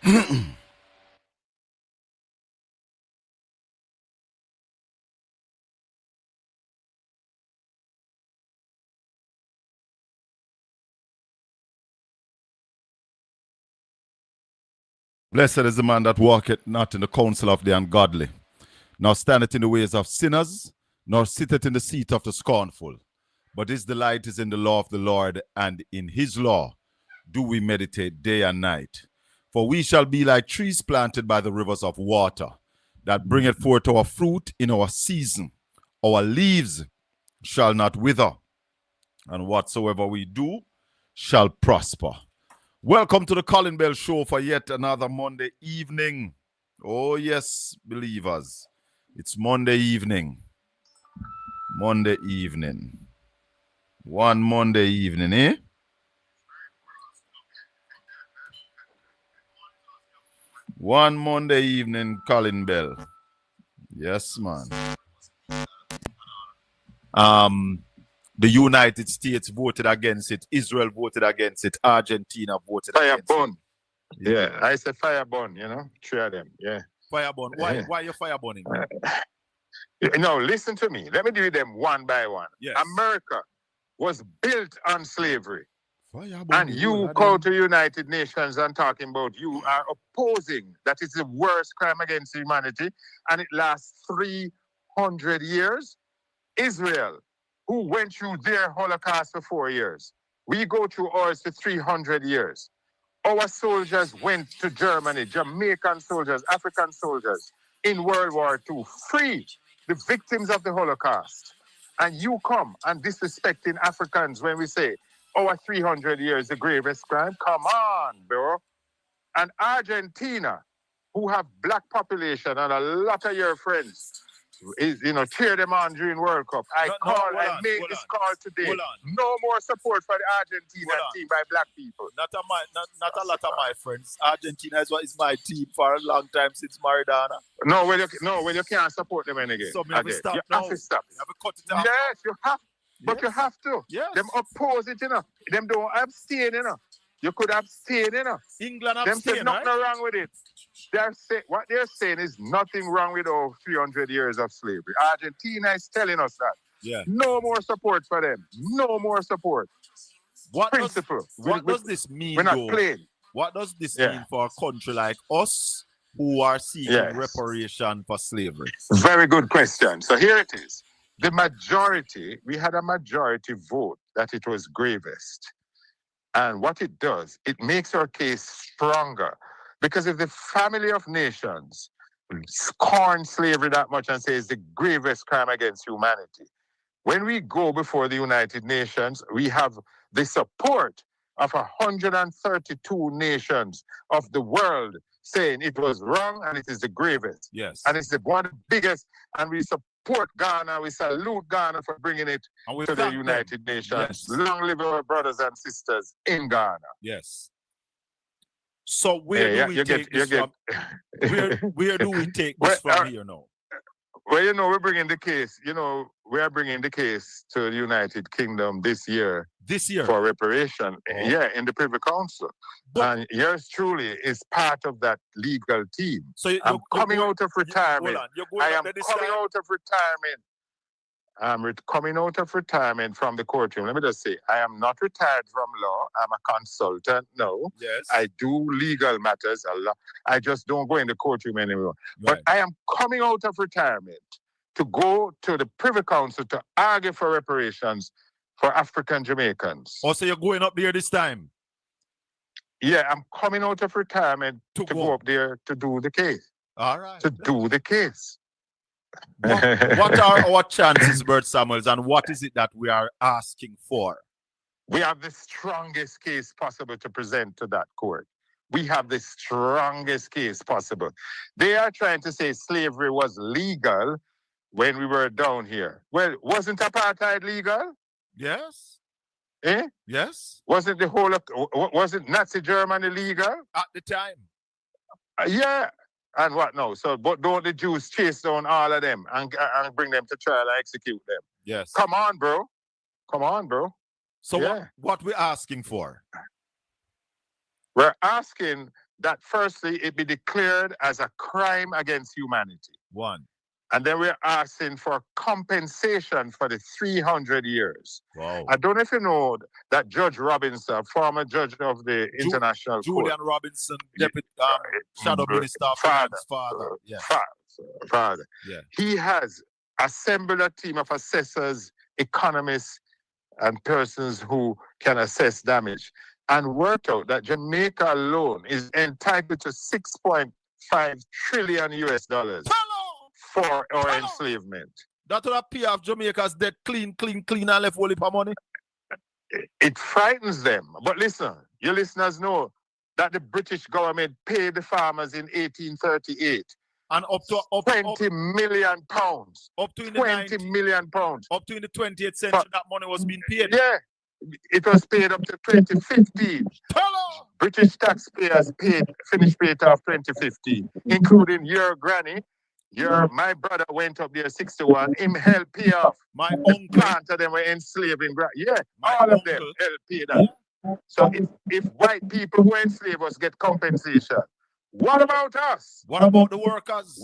Blessed is the man that walketh not in the counsel of the ungodly, nor standeth in the ways of sinners, nor sitteth in the seat of the scornful. But his delight is in the law of the Lord, and in his law do we meditate day and night. For we shall be like trees planted by the rivers of water, that bringeth forth our fruit in our season. Our leaves shall not wither, and whatsoever we do shall prosper. Welcome to the Colin Bell Show for yet another Monday evening. Oh yes, believers. It's Monday evening. Monday evening. One Monday evening, eh? One Monday evening, Colin Bell. Yes, man. The United States voted against it. Israel voted against it. Argentina voted against it. Yeah, I said fireborn, three of them. Yeah. Fireborn. Why you fireborning? No, listen to me. Let me do them one by one. Yes. America was built on slavery. Fireborn, and you go to United Nations and talking about you are opposing that is the worst crime against humanity, and it lasts 300 years. Israel, who went through their Holocaust for 4 years. We go through ours for 300 years. Our soldiers went to Germany, Jamaican soldiers, African soldiers in World War II, free the victims of the Holocaust. And you come and disrespecting Africans when we say our 300 years the gravest crime. Come on, bro. And Argentina, who have black population and a lot of your friends, is cheer them on during World Cup. I made this call today. No more support for the Argentina team by black people. Not a lot of my friends. Argentina is my team for a long time since Maradona. No, you can't support them again. So you have to stop. You have to stop. You have to cut it off. Yes, you have. But yes. You have to. Yes. Them oppose it, Them don't abstain, You could abstain, England abstain, them say nothing wrong with it. What they're saying is nothing wrong with our 300 years of slavery. Argentina is telling us that. Yeah. No more support for them. No more support. What does this mean? We're not playing. What does this mean for a country like us who are seeking reparation for slavery? Very good question. So here it is. We had a majority vote that it was gravest. And what it does, it makes our case stronger. Because if the family of nations scorn slavery that much and say it's the gravest crime against humanity, when we go before the United Nations, we have the support of 132 nations of the world saying it was wrong and it is the gravest. Yes. And it's one of the biggest. And we support Ghana. We salute Ghana for bringing it to the United Nations. Yes. Long live our brothers and sisters in Ghana. Yes. So where do we take this from? Where do we take this from here now? Well, we're bringing the case. We are bringing the case to the United Kingdom this year. This year? For reparation. Oh. Yeah, in the Privy Council. And yours truly is part of that legal team. So I'm coming out of retirement. I am coming out of retirement. I'm coming out of retirement from the courtroom. Let me just say, I am not retired from law. I'm a consultant now. Yes. I do legal matters a lot. I just don't go in the courtroom anymore. Right. But I am coming out of retirement to go to the Privy Council to argue for reparations for African Jamaicans. Oh, so you're going up there this time? Yeah, I'm coming out of retirement to go up there to do the case. All right. To do the case. What are our chances, Bert Samuels, and what is it that we are asking for? We have the strongest case possible to present to that court. We have the strongest case possible. They are trying to say slavery was legal when we were down here. Well, wasn't apartheid legal? Yes. Eh? Yes. Wasn't wasn't Nazi Germany legal? At the time. Yeah. And what now? So, but don't the Jews chase down all of them and bring them to trial and execute them? Yes. Come on, bro. Come on, bro. So what we're asking for? We're asking that firstly, it be declared as a crime against humanity. One. And then we're asking for compensation for the 300 years. Wow. I don't know if you know that Judge Robinson, former judge of the International Court. Julian Robinson, deputy shadow minister of finance father. Yes. Father. Yeah. He has assembled a team of assessors, economists, and persons who can assess damage, and worked out that Jamaica alone is entitled to 6.5 trillion US dollars for our enslavement. That would appear of Jamaica's debt clean, and left whole heap of money. It frightens them. But listen, your listeners know that the British government paid the farmers in 1838. And up to 20 million pounds. Up to in the 20 million pounds. Up to in the 20th century, that money was being paid. Yeah. It was paid up to 2015. British taxpayers finished paid off 2015, including your granny. My brother went up there 61. Him helped pay off. My uncle. Planter them were enslaving. All of them helped pay that. So if white people who enslave us get compensation, what about us? What about the workers?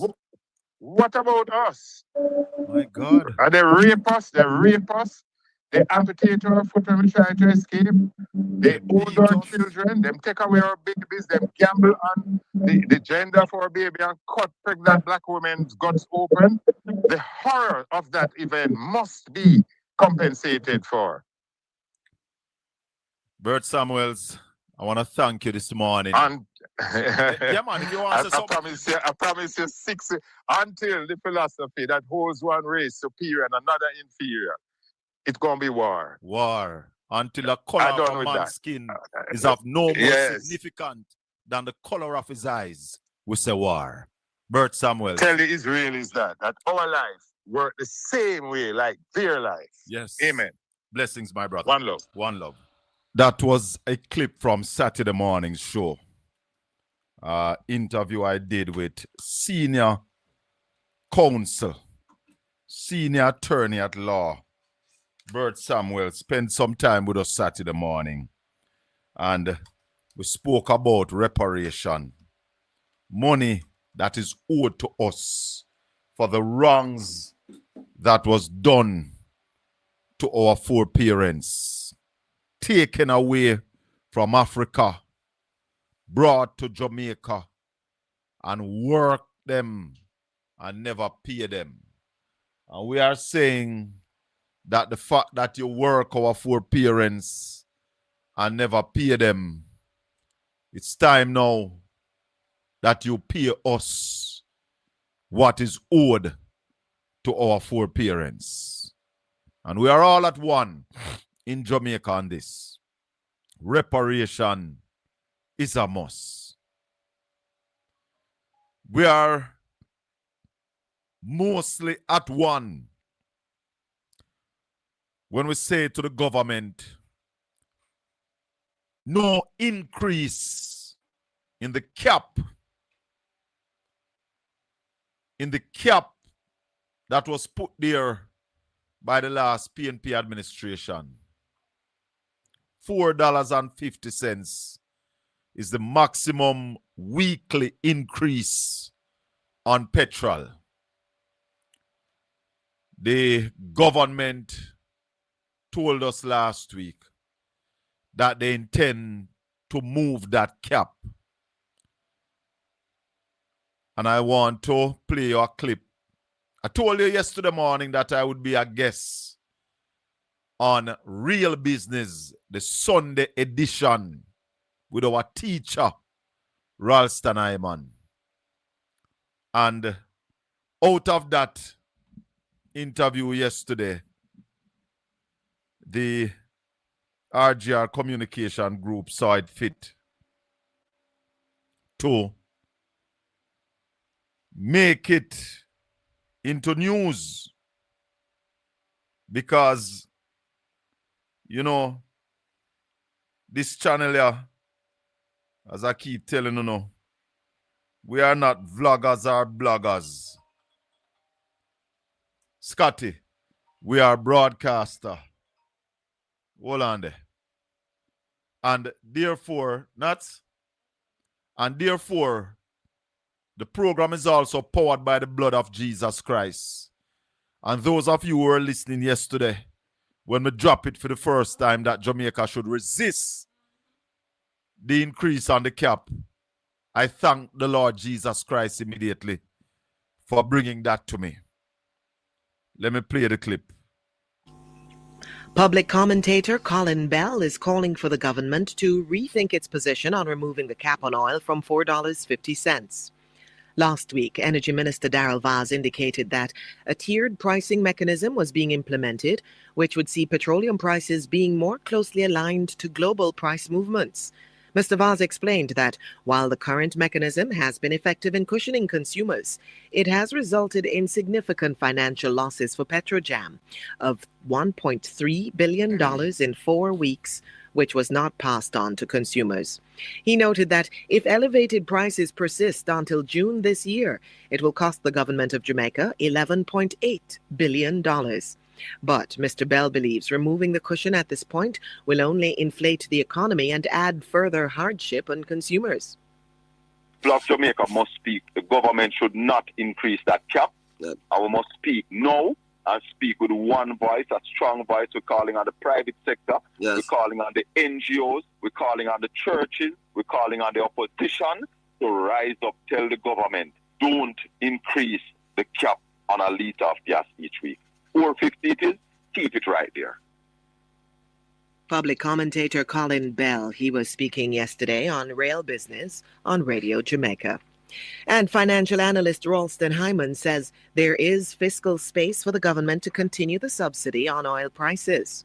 What about us? My God. And they rape us. They amputate our foot when we try to escape. They own our children. Them take away our babies. Them gamble on the gender of our baby and cut pregnant black women's guts open. The horror of that event must be compensated for. Bert Samuels, I want to thank you this morning. And yeah, man, if you want to say I promise you 6 until the philosophy that holds one race superior and another inferior. It's going to be war. War. Until the color of a man's skin is of no more significant than the color of his eyes, we say war. Bert Samuel. Tell the Israelis that our life works the same way like their life. Yes. Amen. Blessings, my brother. One love. One love. That was a clip from Saturday morning's show. Interview I did with senior counsel, senior attorney at law, Bert Samuel, spent some time with us Saturday morning. And we spoke about reparation. Money that is owed to us for the wrongs that was done to our foreparents. Taken away from Africa, brought to Jamaica, and work them and never pay them. And we are saying that the fact that you work our foreparents and never pay them, it's time now that you pay us what is owed to our foreparents. And we are all at one in Jamaica on this. Reparation is a must. We are mostly at one when we say to the government, no increase in the cap that was put there by the last PNP administration. $4.50 is the maximum weekly increase on petrol. The government told us last week that they intend to move that cap. And I want to play you a clip. I told you yesterday morning that I would be a guest on Real Business, the Sunday edition, with our teacher, Ralston Iman. And out of that interview yesterday, the RGR Communication Group saw it fit to make it into news because, you know, this channel here, as I keep telling you, we are not vloggers or bloggers. Scotty, we are broadcaster. Hold on there. And therefore, not And therefore, the program is also powered by the blood of Jesus Christ. And those of you who were listening yesterday, when we drop it for the first time that Jamaica should resist the increase on the cap, I thank the Lord Jesus Christ immediately for bringing that to me. Let me play the clip. Public commentator Colin Bell is calling for the government to rethink its position on removing the cap on oil from $4.50. Last week, Energy Minister Darrell Vaz indicated that a tiered pricing mechanism was being implemented, which would see petroleum prices being more closely aligned to global price movements. Mr. Vaz explained that while the current mechanism has been effective in cushioning consumers, it has resulted in significant financial losses for Petrojam of $1.3 billion in 4 weeks, which was not passed on to consumers. He noted that if elevated prices persist until June this year, it will cost the government of Jamaica $11.8 billion. But Mr. Bell believes removing the cushion at this point will only inflate the economy and add further hardship on consumers. Plus, Jamaica must speak. The government should not increase that cap. And we must speak now and speak with one voice, a strong voice. We're calling on the private sector. Yes. We're calling on the NGOs. We're calling on the churches. We're calling on the opposition to rise up, tell the government, don't increase the cap on a litre of gas each week. 450 it is, keep it right there. Public commentator Colin Bell, he was speaking yesterday on Rail Business on Radio Jamaica. And financial analyst Ralston Hyman says there is fiscal space for the government to continue the subsidy on oil prices.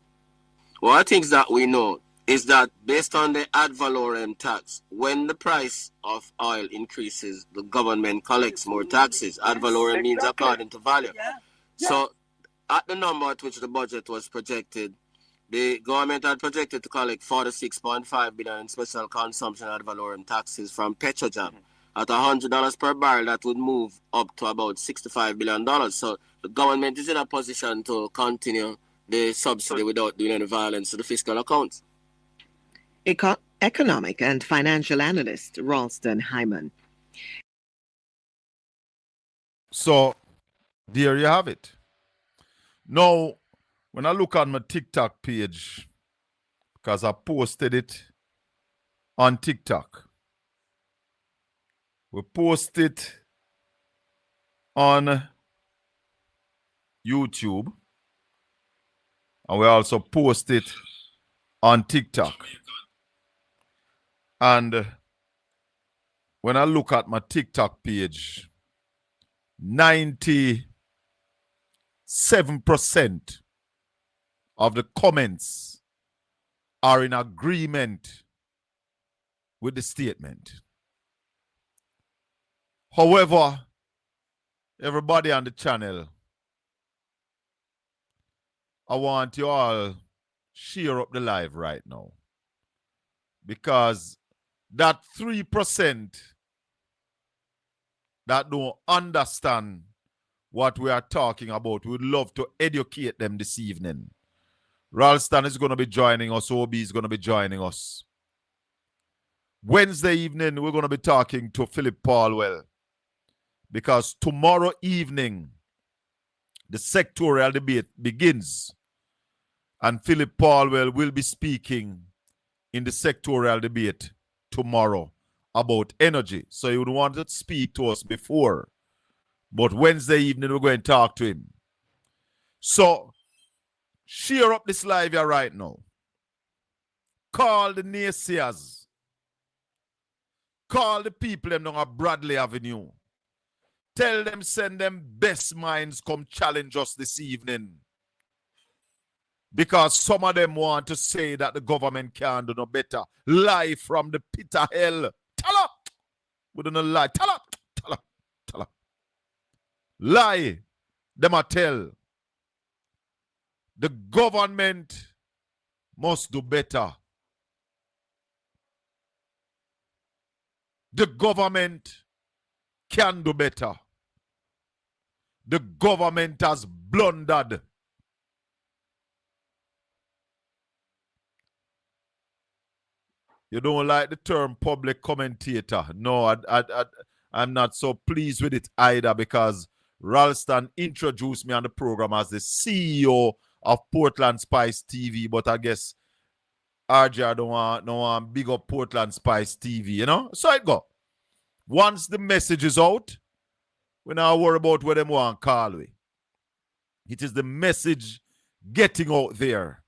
One of the things that we know is that based on the ad valorem tax, when the price of oil increases, the government collects more taxes. Ad valorem means according to value. So at the number at which the budget was projected, the government had projected to collect $46.5 billion in special consumption ad valorem taxes from Petrojam. At $100 per barrel, that would move up to about $65 billion. So the government is in a position to continue the subsidy without doing any violence to the fiscal accounts. Economic and financial analyst Ralston Hyman. So, there you have it. Now, when I look on my TikTok page, because I posted it on TikTok, we post it on YouTube, and we also post it on TikTok. And when I look at my TikTok page, 97% of the comments are in agreement with the statement. However, everybody on the channel, I want you all share up the live right now, because that 3% that don't understand what we are talking about, we'd love to educate them this evening. Ralston is going to be joining us. OB is going to be joining us. Wednesday evening, we're going to be talking to Philip Paulwell, because tomorrow evening, the sectorial debate begins, and Philip Paulwell will be speaking in the sectorial debate tomorrow about energy. So he would want to speak to us before, but Wednesday evening, we're going to talk to him. So, share up this live here right now. Call the naysayers. Call the people them on Bradley Avenue. Tell them, send them best minds come challenge us this evening. Because some of them want to say that the government can't do no better. Lie from the pit of hell. Tell her. We don't lie. Tell her. Tell her. Tell her. Lie. Them a tell. The government must do better. The government can do better. The government has blundered. You don't like the term public commentator. No, I'm not so pleased with it either, because Ralston introduced me on the program as the CEO of Portland Spice TV, but I guess RJ don't want big up Portland Spice TV, you know? So it go. Once the message is out, we now worry about what them want call we. It is the message getting out there.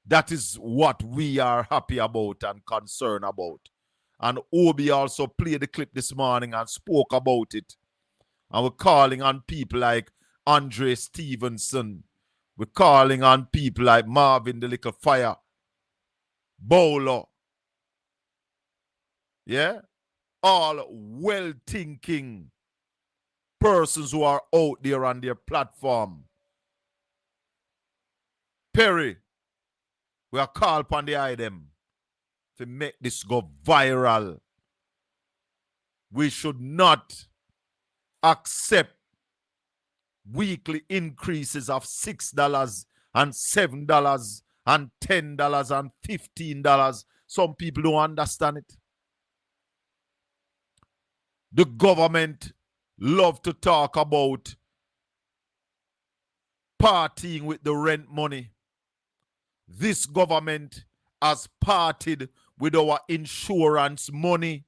That is what we are happy about and concerned about. And Obi also played the clip this morning and spoke about it. And we're calling on people like Andre Stevenson. We're calling on people like Marvin the Little Fire, Bowler. Yeah? All well-thinking persons who are out there on their platform. Perry, we are called upon the item to make this go viral. We should not accept weekly increases of $6 and $7 and $10 and $15. Some people don't understand it. The government love to talk about partying with the rent money. This government has partied with our insurance money.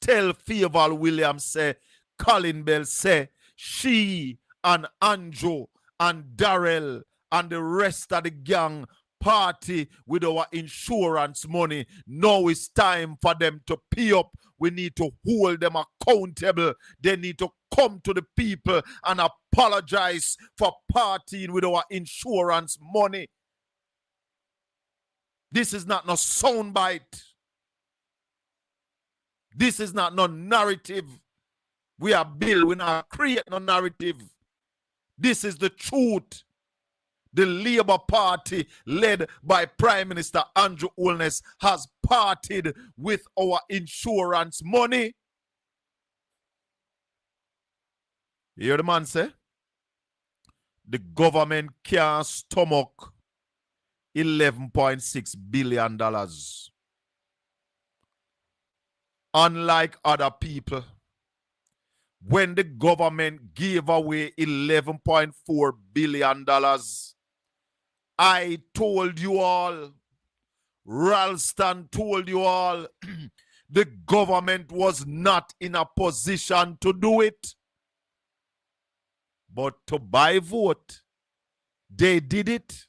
Tell Fieval Williams say, Colin Bell say, she and Andrew and Darrell and the rest of the gang party with our insurance money. Now it's time for them to pay up. We need to hold them accountable. They need to come to the people and apologize for partying with our insurance money. This is not no soundbite. This is not no narrative. We are built, we not create no narrative. This is the truth. The Labour Party, led by Prime Minister Andrew Holness, has partied with our insurance money. You hear the man say? The government can't stomach $11.6 billion. Unlike other people, when the government gave away $11.4 billion, I told you all, Ralston told you all, the government was not in a position to do it. But to buy vote, they did it.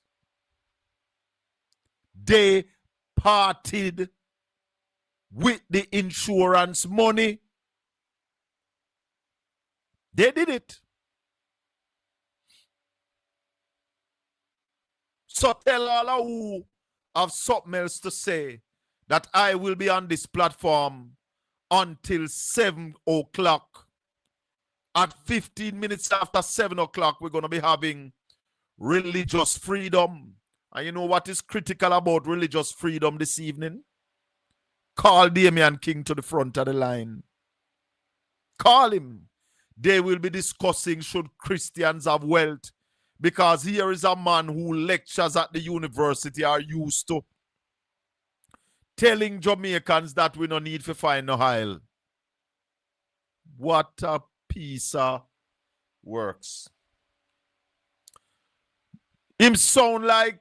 They partied with the insurance money. They did it. So tell all who have something else to say that I will be on this platform until 7 o'clock. At 15 minutes after 7 o'clock, we're going to be having religious freedom. And you know what is critical about religious freedom this evening? Call Damian King to the front of the line. Call him. They will be discussing should Christians have wealth. Because here is a man who lectures at the university are used to telling Jamaicans that we don't need to find no oil. What a piece of works. Him sound like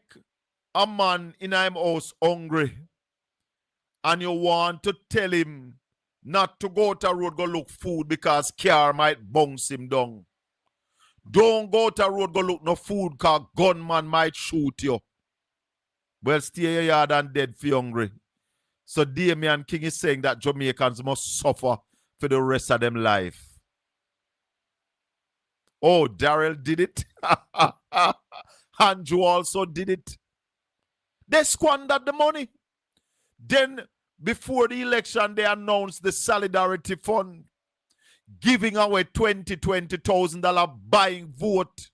a man in him house hungry. And you want to tell him not to go to road go look food because car might bounce him down. Don't go to road go look no food because gunman might shoot you. Well, stay in your yard and dead for hungry. So Damian King is saying that Jamaicans must suffer for the rest of them life. Oh, Darrell did it. Andrew also did it. They squandered the money. Then, before the election, they announced the Solidarity Fund, giving away $20,000 buying vote.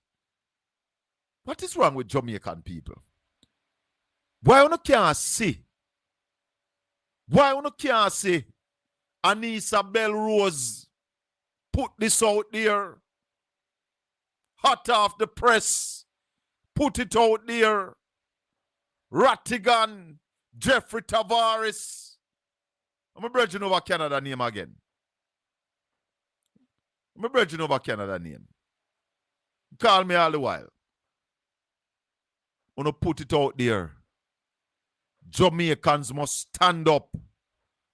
What is wrong with Jamaican people? Why you can't see? Why you can't see Anissa Belrose put this out there? Hot off the press. Put it out there. Rattigan Jeffrey Tavares. I'm a bridging over Canada name again. I'm a bridging over Canada name. Call me all the while. I'm going to put it out there. Jamaicans must stand up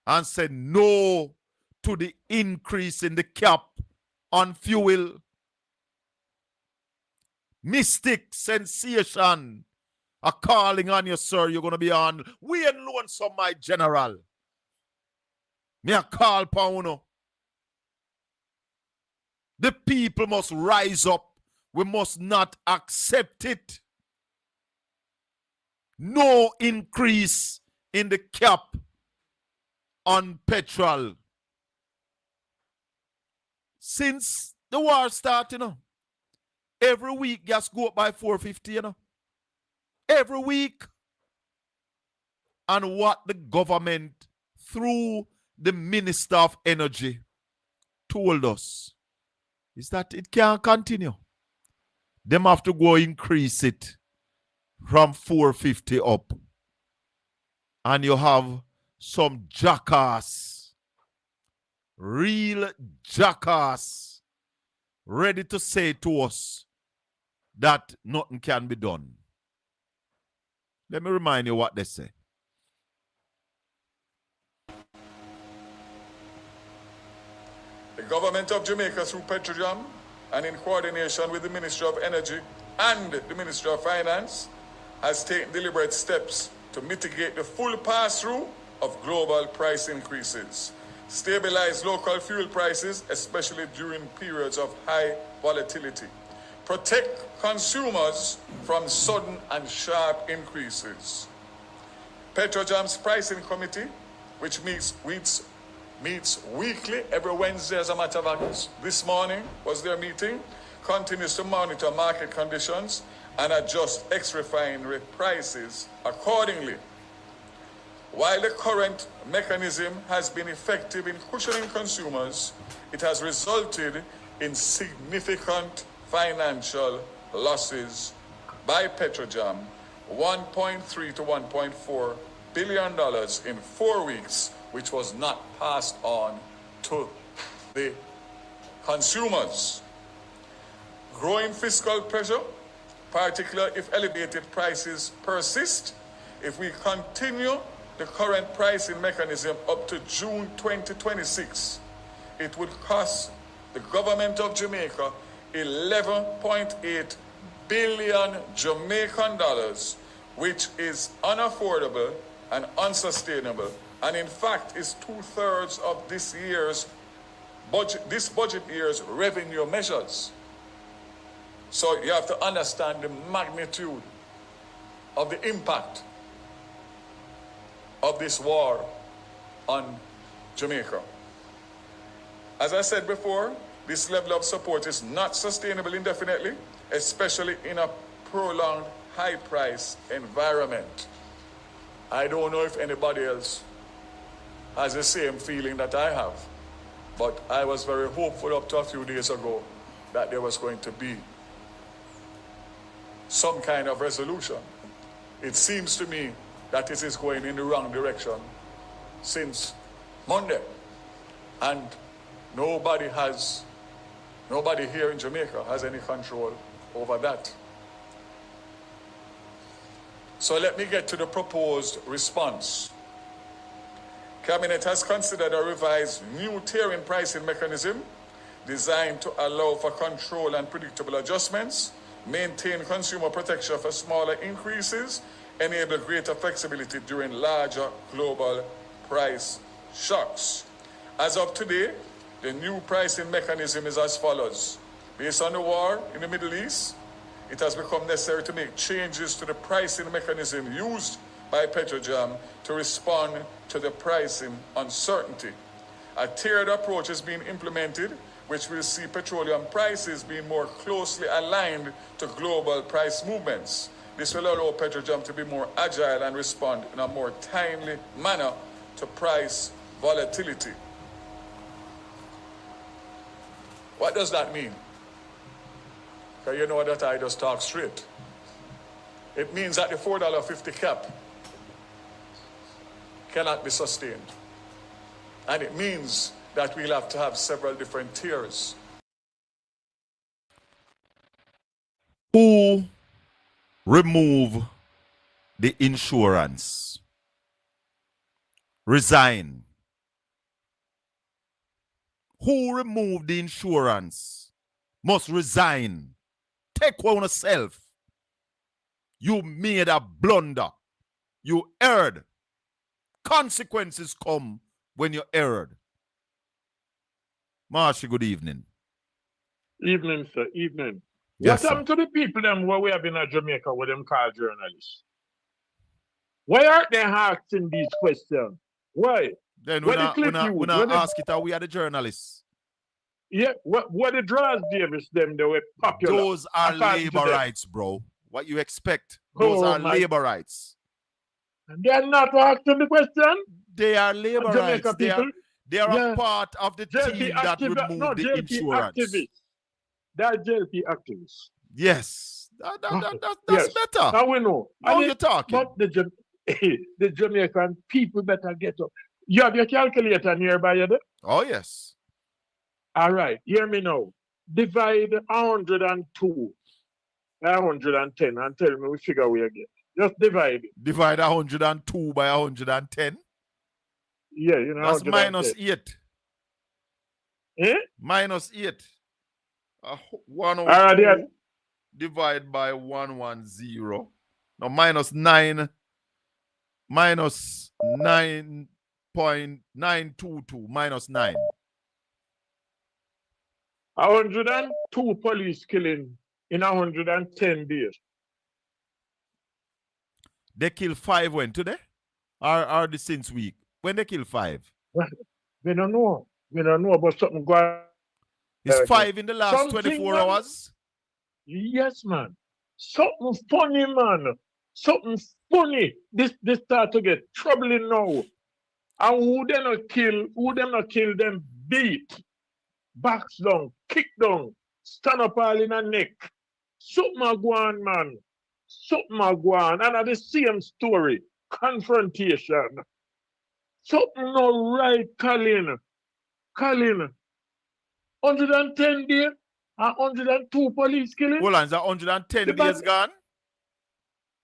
and say no to the increase in the cap on fuel. Mystic Sensation are calling on you, sir. You're going to be on. We ain't lonesome, my general. Me a call Pauno. The people must rise up. We must not accept it. No increase in the cap on petrol. Since the war started, every week gas go up by $4.50, Every week. And what the government, through the Minister of Energy, told us is that it can't continue. Them have to go increase it from $4.50 up. And you have some jackass, real jackass, ready to say to us that nothing can be done. Let me remind you what they say. The government of Jamaica, through Petrojam and in coordination with the Ministry of Energy and the Ministry of Finance, has taken deliberate steps to mitigate the full pass-through of global price increases, stabilize local fuel prices, especially during periods of high volatility, protect consumers from sudden and sharp increases. Petrojam's pricing committee, which meets weekly, every Wednesday as a matter of fact, this morning was their meeting, continues to monitor market conditions and adjust ex-refinery prices accordingly. While the current mechanism has been effective in cushioning consumers, it has resulted in significant financial losses by Petrojam, $1.3 to $1.4 billion in 4 weeks, which was not passed on to the consumers. Growing fiscal pressure, particularly if elevated prices persist, if we continue the current pricing mechanism up to June 2026, it would cost the government of Jamaica 11.8 billion Jamaican dollars, which is unaffordable and unsustainable, and in fact is 2/3 of this budget year's revenue measures. So you have to understand the magnitude of the impact of this war on Jamaica. As I said before, this level of support is not sustainable indefinitely, especially in a prolonged high-price environment. I don't know if anybody else has the same feeling that I have, but I was very hopeful up to a few days ago that there was going to be some kind of resolution. It seems to me that it is going in the wrong direction since Monday, and nobody here in Jamaica has any control over that. So let me get to the proposed response. Cabinet has considered a revised new tiering pricing mechanism designed to allow for control and predictable adjustments, maintain consumer protection for smaller increases, enable greater flexibility during larger global price shocks. As of today, the new pricing mechanism is as follows. Based on the war in the Middle East, it has become necessary to make changes to the pricing mechanism used by Petrojam to respond to the pricing uncertainty. A tiered approach is being implemented, which will see petroleum prices being more closely aligned to global price movements. This will allow Petrojam to be more agile and respond in a more timely manner to price volatility. What does that mean? Because you know that I just talk straight. It means that the $4.50 cap cannot be sustained. And it means that we'll have to have several different tiers. Who remove the insurance? Resign. Who remove the insurance must resign. Take one yourself. You made a blunder. You erred. Consequences come when you erred. Marshy, good evening. Evening, sir. Evening. Yes, What happened to the people them where we have been at Jamaica with them called journalists? Why aren't they asking these questions? Why? Then we not ask it, we are the journalists. Yeah, what the draws Davis them they were popular. Those are labor rights, bro. What you expect? Those are labor rights. They are not asking the question. They are labor rights. They are a part of the JLP team that removed the insurance. Activists. They are JLP activists. Yes. That's yes. better. Now we know. Now you're talking. But the Jamaican people better get up. You have your calculator nearby, you? Oh, yes. All right. Hear me now. Divide 102 by 110 and tell me which figure we get. Just divide it. Divide 102 by 110? Yeah, you know. That's minus 8. Eh? Minus 8. 102 divide by 110. No, minus 9. Minus 9.922. Minus 9. 102 police killing in 110 days. They kill 5 when? Today? Or the since week? When they kill 5? Well, we don't know. We don't know about something going. It's 5 in the last 24 hours? Yes, man. Something funny, man. Something funny. This start to get troubling now. And who them not kill them beat. Backs down, kick down, stand up all in a neck. Something a go on, man. Something a go on. And the same story. Confrontation. Something no right, Colin. 110 days and 102 police killing. Hold on, is that 110 days gone?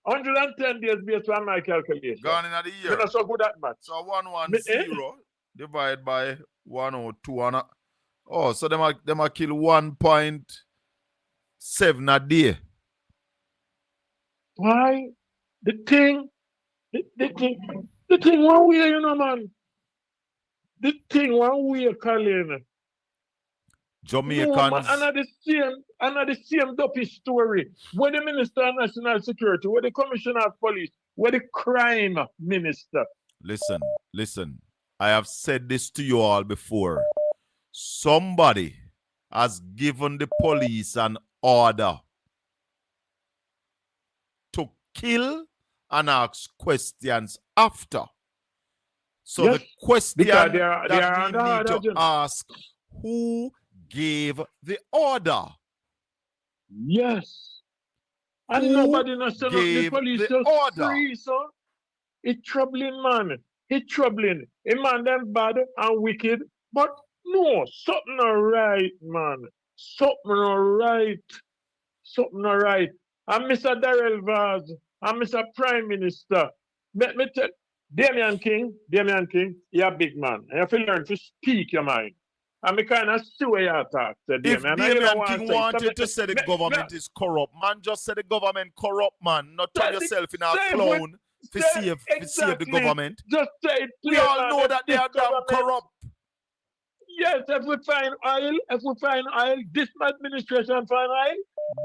110 days based on my calculation. Gone in the year. You're not so good at math. So 110 divided by 102. Oh, so them are kill 1.7 a day. Why? The thing one way, you know, man. The thing one way, Colin. Jamaicans. No, man, another same dopey story. Where the Minister of National Security, where the Commissioner of Police, where the crime minister. Listen. I have said this to you all before. Somebody has given the police an order to kill and ask questions after. So yes, the question that we need to ask, who gave the order? Yes. And who nobody knows the police the order? Free, so it's troubling, man. It's troubling. A man them bad and wicked, but no, something alright, man. Something alright. Something alright. And Mr. Darrell Vaz and Mr. Prime Minister, let me tell Damian King, you're a big man. You have to learn to speak your mind. And I kind of see where you talk to Damian. If Damian King wanted to say the government is corrupt, man, just say the government corrupt, man. Not turn yourself in a clown to save the government. Just say it. We all know that they are damn corrupt. Yes, if we find oil, this administration find oil,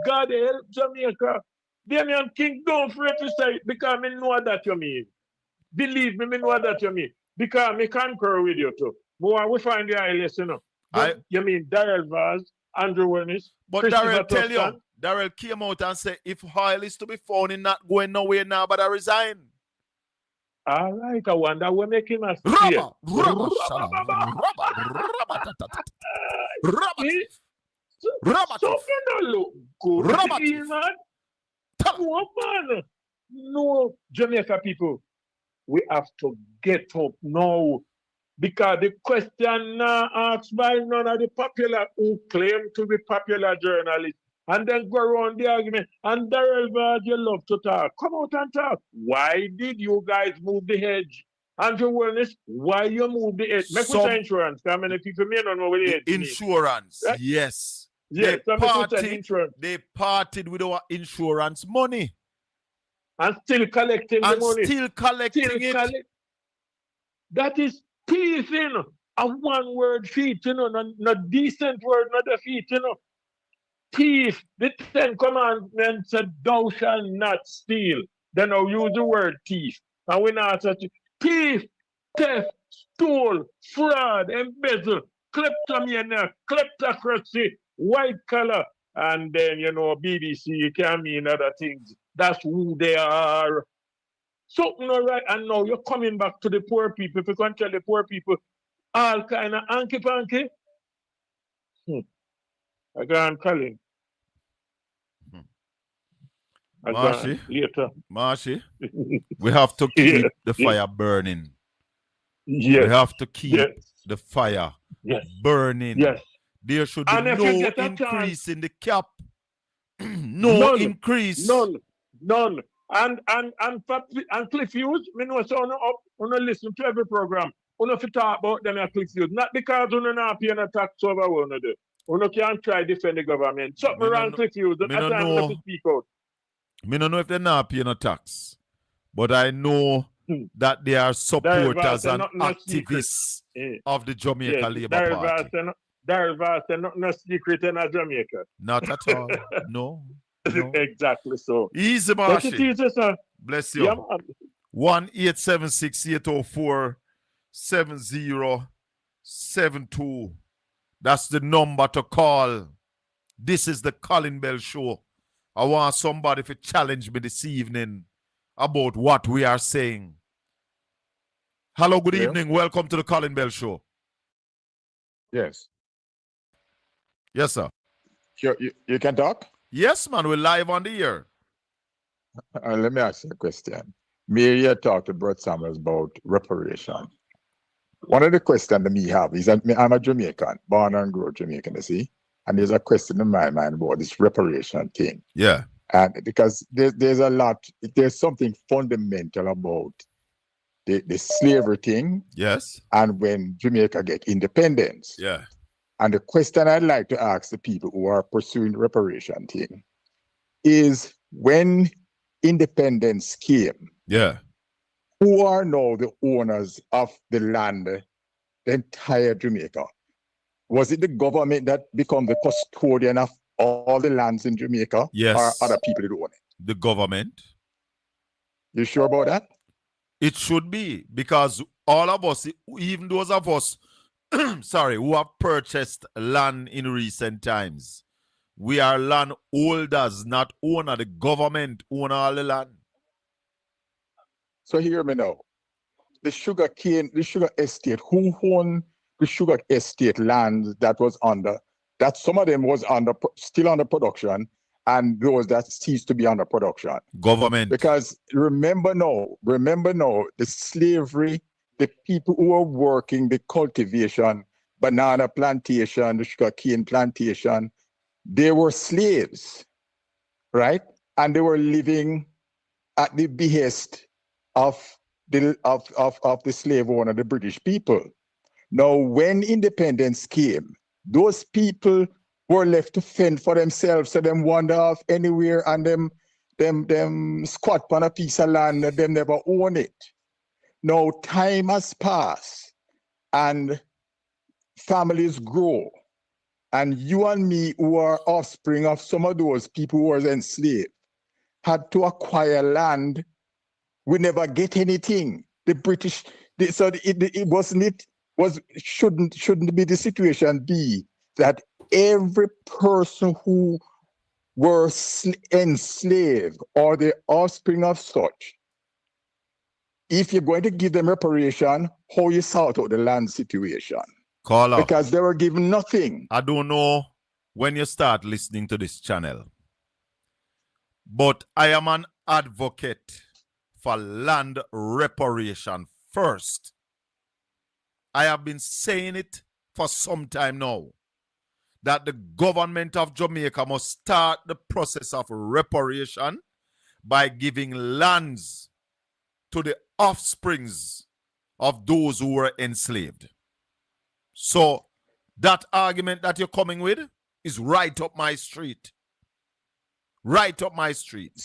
God help Jamaica. Damian King, don't afraid to say it because I know that you mean. Believe me, I know that you mean. Because I concur with you too. But we find the oil, you know. You mean Darrell Vaz, Andrew Wernis. But Darrell came out and said, if oil is to be found, it's not going nowhere now, but I resign. All right, I wonder what make him a Rubber. Something don't look good. Man. No, Jamaica people. we have to get up now. Because the question now asked by none of the popular who claim to be popular journalists and then go around the argument. And Darrell Vaz, you love to talk. Come out and talk. Why did you guys move the hedge? Andrew Wellness, why you move the hedge? Make with insurance. How many people may not know what the hedge insurance, right? yes. Yes, they parted with our insurance money. And still collecting the money. Still collecting it. That is thieving. A one-word feat, not decent word, not a feat, Thief. The 10 Commandments said, thou shalt not steal. Then I'll use the word thief. And we now say, thief, theft, stole, fraud, embezzle, kleptomania, kleptocracy, white collar. And then, BBC, you can mean other things. That's who they are. Something all right, and now you're coming back to the poor people. If you can tell the poor people all kind of hanky-panky, I can't call him. Marshy, we have to keep the fire burning. Yes. We have to keep the fire burning. Yes. There should be no increase in the cap. No increase. None. And Cliff Hughes, me know so on listen to every program. If you talk about them at Cliff Hughes, not because you not paying a tax over one of them. You can't try to defend the government. Something around Cliff Hughes, at time to speak out. Me don't know if they're not paying a tax, but I know that they are supporters and activists of the Jamaica Labour Party. Darrell Vaz, not no secret in Jamaica. Not at all. No. Exactly so. Easy, Marshy. Bless you. Yeah, 1-876-804-7072. That's the number to call. This is the Colin Bell Show. I want somebody to challenge me this evening about what we are saying. Hello, good evening. Welcome to the Colin Bell Show. Yes. Yes, sir. You can talk? Yes, man. We're live on the air. Let me ask you a question. Mary talked to Brett Samuels about reparation. One of the questions that me have is that I'm a Jamaican, born and grew Jamaican, you see? And there's a question in my mind about this reparation thing. Yeah. And because there's something fundamental about the slavery thing. Yes. And when Jamaica get independence. Yeah. And the question I'd like to ask the people who are pursuing the reparation thing is, when independence came, who are now the owners of the land, the entire Jamaica? Was it the government that become the custodian of all the lands in Jamaica? Yes. Or other people that own it? The government. You sure about that? It should be, because all of us, even those of us, who have purchased land in recent times, we are landholders, not owner. The government own all the land. So hear me now. The sugar estate, who owned the sugar estate land that was that some of them was still under production, and those that ceased to be under production? Government. Because remember now, the slavery, the people who were working the cultivation, banana plantation, the sugar cane plantation, they were slaves, right? And they were living at the behest of the slave owner, the British people. Now, when independence came, those people were left to fend for themselves, so them wander off anywhere and them squat on a piece of land and them never own it. Now, time has passed and families grow. And you and me, who are offspring of some of those people who were enslaved, had to acquire land. We never get anything. The British, shouldn't be the situation be that every person who were enslaved or the offspring of such, if you're going to give them reparation, how you sort out the land situation? Call up. Because they were given nothing. I don't know when you start listening to this channel, but I am an advocate for land reparation first. I have been saying it for some time now, that the government of Jamaica must start the process of reparation by giving lands to the offsprings of those who were enslaved. So that argument that you're coming with is right up my street. Right up my street.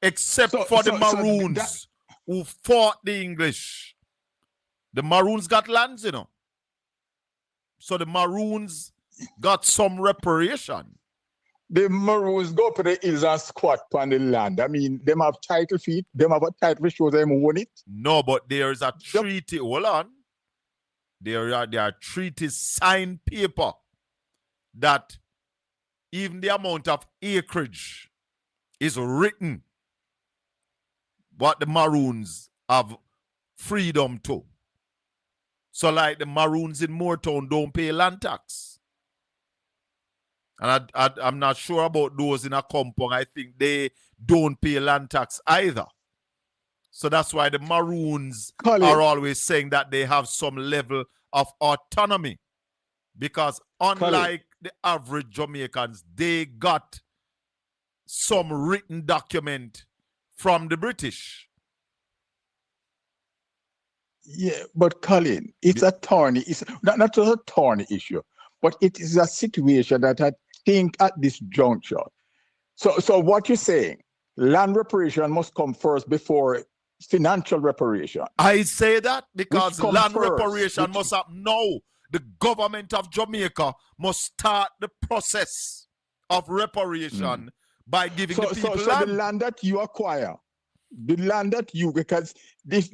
Except for the Maroons who fought the English. The Maroons got lands, you know. So the Maroons got some reparation. The Maroons go to the hills and squat on the land. I mean, them have title feet. Them have a title show them own it. No, but there is a treaty. Hold on. There are treaties, signed paper, that even the amount of acreage is written what the Maroons have freedom to. So like the Maroons in Moortown don't pay land tax. And I'm not sure about those in a compound. I think they don't pay land tax either. So that's why the Maroons are always saying that they have some level of autonomy. Because unlike the average Jamaicans, they got some written document from the British. Yeah, but Colin, it's a thorny, it's not just a thorny issue, but it is a situation that I think at this juncture. So what you're saying, land reparation must come first before financial reparation. I say that because land reparation must happen now. The government of Jamaica must start the process of reparation by giving the people land. So the land that you acquire, the land that you, because this,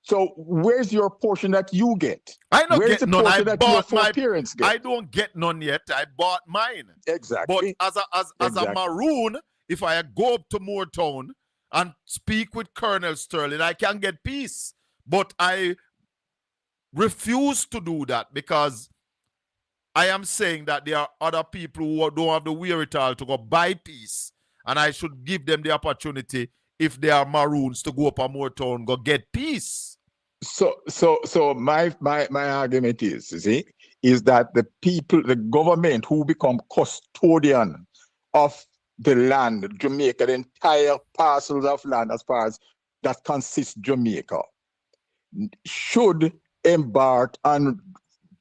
so where's your portion that you get? I don't where's get none. I bought my parents get? I don't get none yet. I bought mine. Exactly. But as a Maroon, if I go up to Moortown and speak with Colonel Sterling, I can get peace. But I refuse to do that because I am saying that there are other people who don't have the wherewithal to go buy peace, and I should give them the opportunity, if they are Maroons, to go up a Moortown, go get peace. So my argument is, is that the people, the government who become custodian of the land, Jamaica, the entire parcels of land as far as that consists Jamaica, should embark on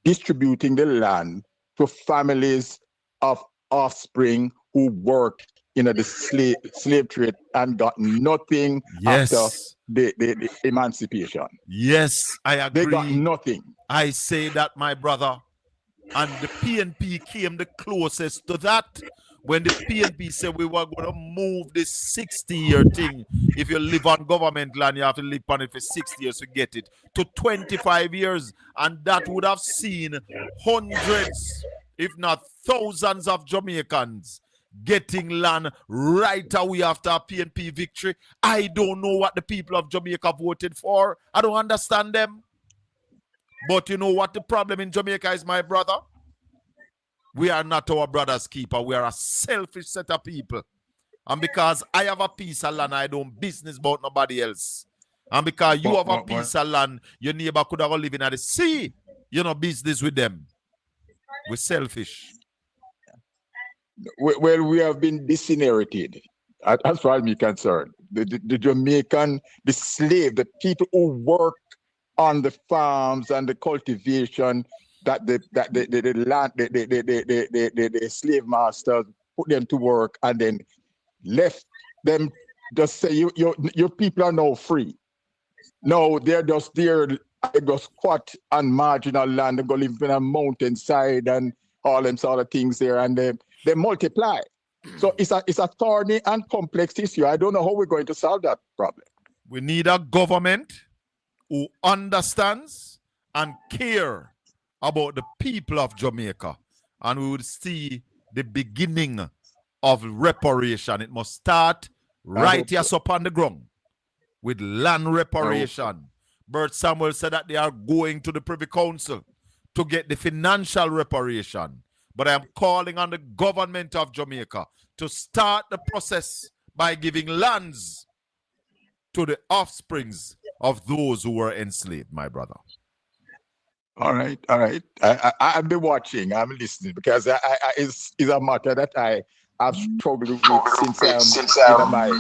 distributing the land to families of offspring who worked in the slave trade and got nothing after the emancipation. Yes, I agree. They got nothing. I say that, my brother. And the PNP came the closest to that when the PNP said we were going to move this 60-year thing. If you live on government land, you have to live on it for 60 years to get it, to 25 years. And that would have seen hundreds, if not thousands of Jamaicans getting land right away after a PNP victory. I don't know what the people of Jamaica voted for. I don't understand them. But you know what the problem in Jamaica is, my brother? We are not our brother's keeper. We are a selfish set of people. And because I have a piece of land, I don't business about nobody else. And because you have a piece of land, your neighbor could have lived in the sea. You know, business with them. We're selfish. Well, we have been disinherited, as far as I'm concerned. The Jamaican, the slave, the people who work on the farms and the cultivation, that the land, the slave masters put them to work and then left them. Just say your people are now free. No, they're just there. They go squat on marginal land. They go live in a mountainside and all them sort of things there, and they multiply. So it's a thorny and complex issue. I don't know how we're going to solve that problem. We need a government who understands and care about the people of Jamaica, and we would see the beginning of reparation. It must start right here up on the ground with land reparation. Bert Samuel said that they are going to the Privy Council to get the financial reparation. But I am calling on the government of Jamaica to start the process by giving lands to the offsprings of those who were enslaved, my brother. All right. I'll be watching. I'm listening because it's a matter that I've struggled with since in my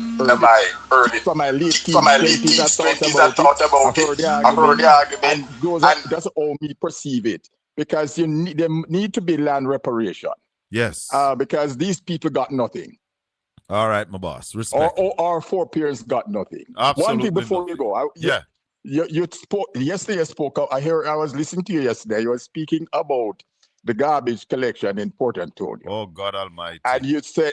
early, from my late teens, 20s. I thought about it. I've heard the argument, and that's how me perceive it. Because there need to be land reparation. Yes. Because these people got nothing. All right, my boss. Respect. Or our foreparents got nothing. Absolutely. One thing before nothing. you go. You spoke yesterday. You spoke up. I was listening to you yesterday. You were speaking about the garbage collection in Port Antonio. Oh God Almighty! And you said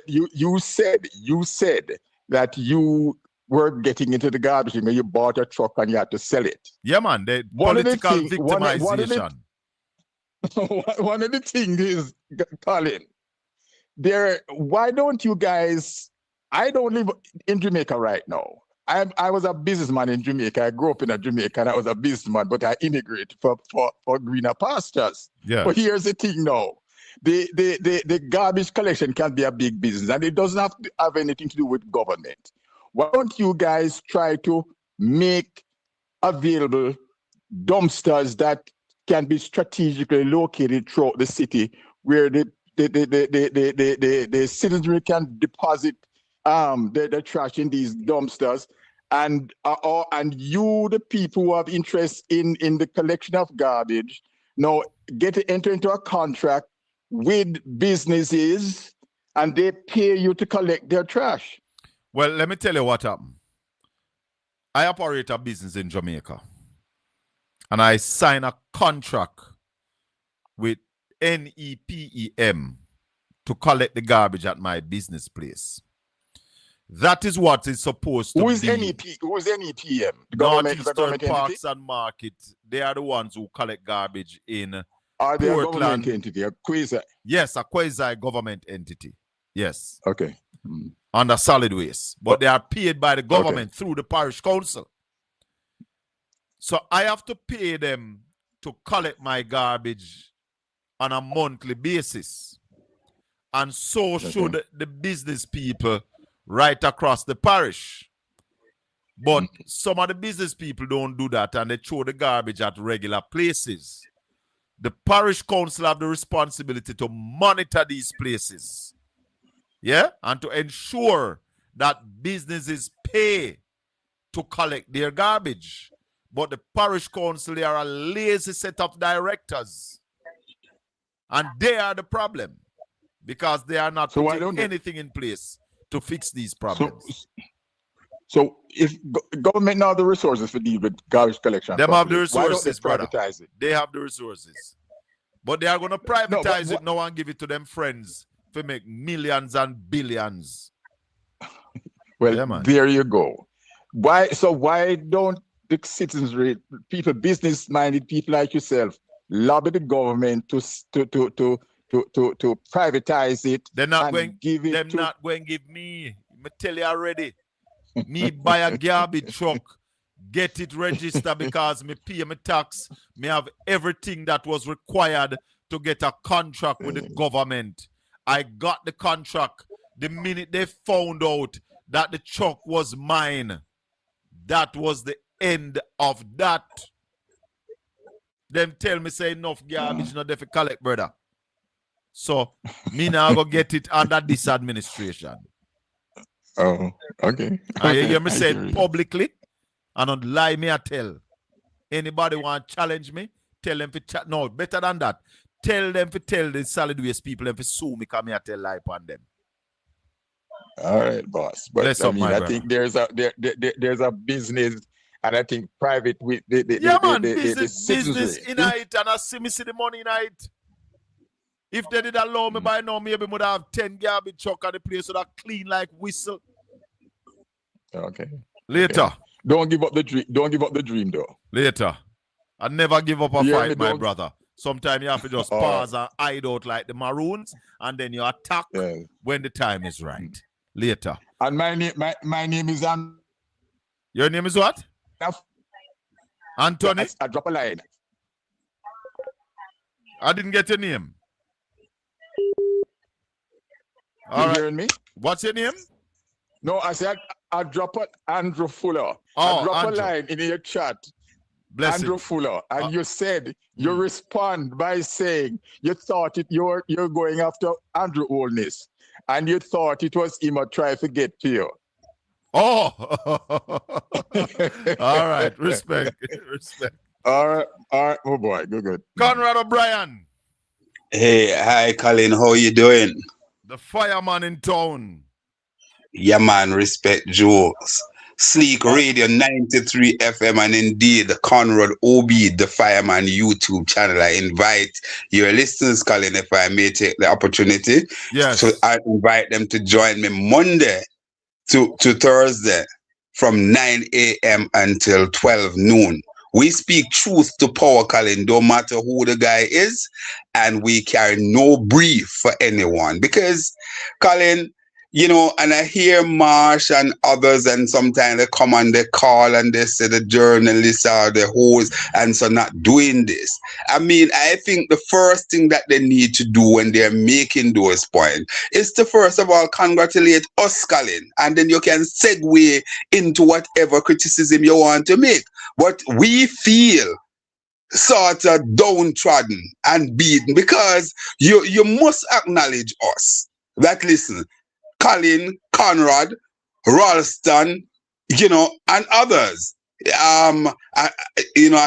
that you were getting into the garbage and you bought a truck and you had to sell it. Yeah, man. The political victimization. One of the things is, Colin, why don't you guys? I don't live in Jamaica right now. I was a businessman in Jamaica. I grew up in Jamaica and I was a businessman, but I immigrated for greener pastures. Yeah. But here's the thing now. The garbage collection can be a big business and it doesn't have to have anything to do with government. Why don't you guys try to make available dumpsters that can be strategically located throughout the city where the citizenry can deposit the trash in these dumpsters, and you, the people who have interest in the collection of garbage, now enter into a contract with businesses, and they pay you to collect their trash. Well, let me tell you what happened. I operate a business in Jamaica, and I sign a contract with NEPEM to collect the garbage at my business place. That is what is supposed to be. Who is NEPM? Northeastern Parks and Market. They are the ones who collect garbage in Are they Portland. a government entity? A quasi? Yes, a quasi-government entity. Yes. Okay. Under solid waste. But they are paid by the government through the parish council. So I have to pay them to collect my garbage on a monthly basis. And so should the business people right across the parish. But some of the business people don't do that and they throw the garbage at regular places. The parish council have the responsibility to monitor these places. Yeah? And to ensure that businesses pay to collect their garbage. But the parish council, they are a lazy set of directors. And they are the problem. Because they are not putting anything in place to fix these problems. So if government now have the resources for deal with garbage collection, them have the resources, brother. Privatize it? They have the resources. But they are going to privatize it now and give it to them friends to make millions and billions. Well, yeah, there you go. Why don't the citizens, people, business-minded people like yourself, lobby the government to privatize it? They're not going give it. They're not going to give me. I tell you already. Me buy a garbage truck, get it registered because me pay my tax. Me have everything that was required to get a contract with the government. I got the contract the minute they found out that the truck was mine. That was the end of that. Them tell me say enough garbage not there for collect, brother. So me now go get it under this administration. Oh, okay. And you hear me say it publicly, and don't lie me I tell. Anybody want to challenge me, tell them to chat. No, better than that. Tell them to tell the solid waste people them to sue me because me I tell lie upon them. All right, boss. But I think there's a business, and I think private with business in it, and I see the money in it. If they did allow me by now, maybe would have 10 garbage truck at the place so that clean like whistle. Okay. Later. Okay. Don't give up the dream. Don't give up the dream, though. Later. I never give up a fight, my brother. Sometimes you have to just pause and hide out like the Maroons, and then you attack when the time is right. Later. And my name is Your name is what? Anthony? I drop a line. I didn't get your name. You hearing me? What's your name? No, I said I drop a Andrew Fuller. Oh, I drop Andrew. a line in your chat. Bless Andrew him. Fuller, and you said you respond by saying you thought you're going after Andrew Oldness, and you thought it was him try to get to you. Oh, all right. Respect. Respect. All right. Oh boy, good. Conrad O'Brien, Hey, hi, Colin. How you doing? the fireman in town. Yeah, man. Respect jokes. Sleek Radio 93 FM and indeed the Conrad Obi, the fireman YouTube channel. I invite your listeners, Colin, if I may take the opportunity. Yes. So I invite them to join me Monday to Thursday from 9 a.m. until 12 noon. We speak truth to power, Colin, no matter who the guy is, and we carry no brief for anyone. Because, Colin, you know, and I hear Marsh and others, and sometimes they come and they call and they say the journalists are the hosts and so not doing this. I mean, I think the first thing that they need to do when they're making those points is to first of all congratulate us, Colin, and then you can segue into whatever criticism you want to make. But we feel sort of downtrodden and beaten because you must acknowledge us. That listen, Colin, Conrad, Ralston, you know, and others,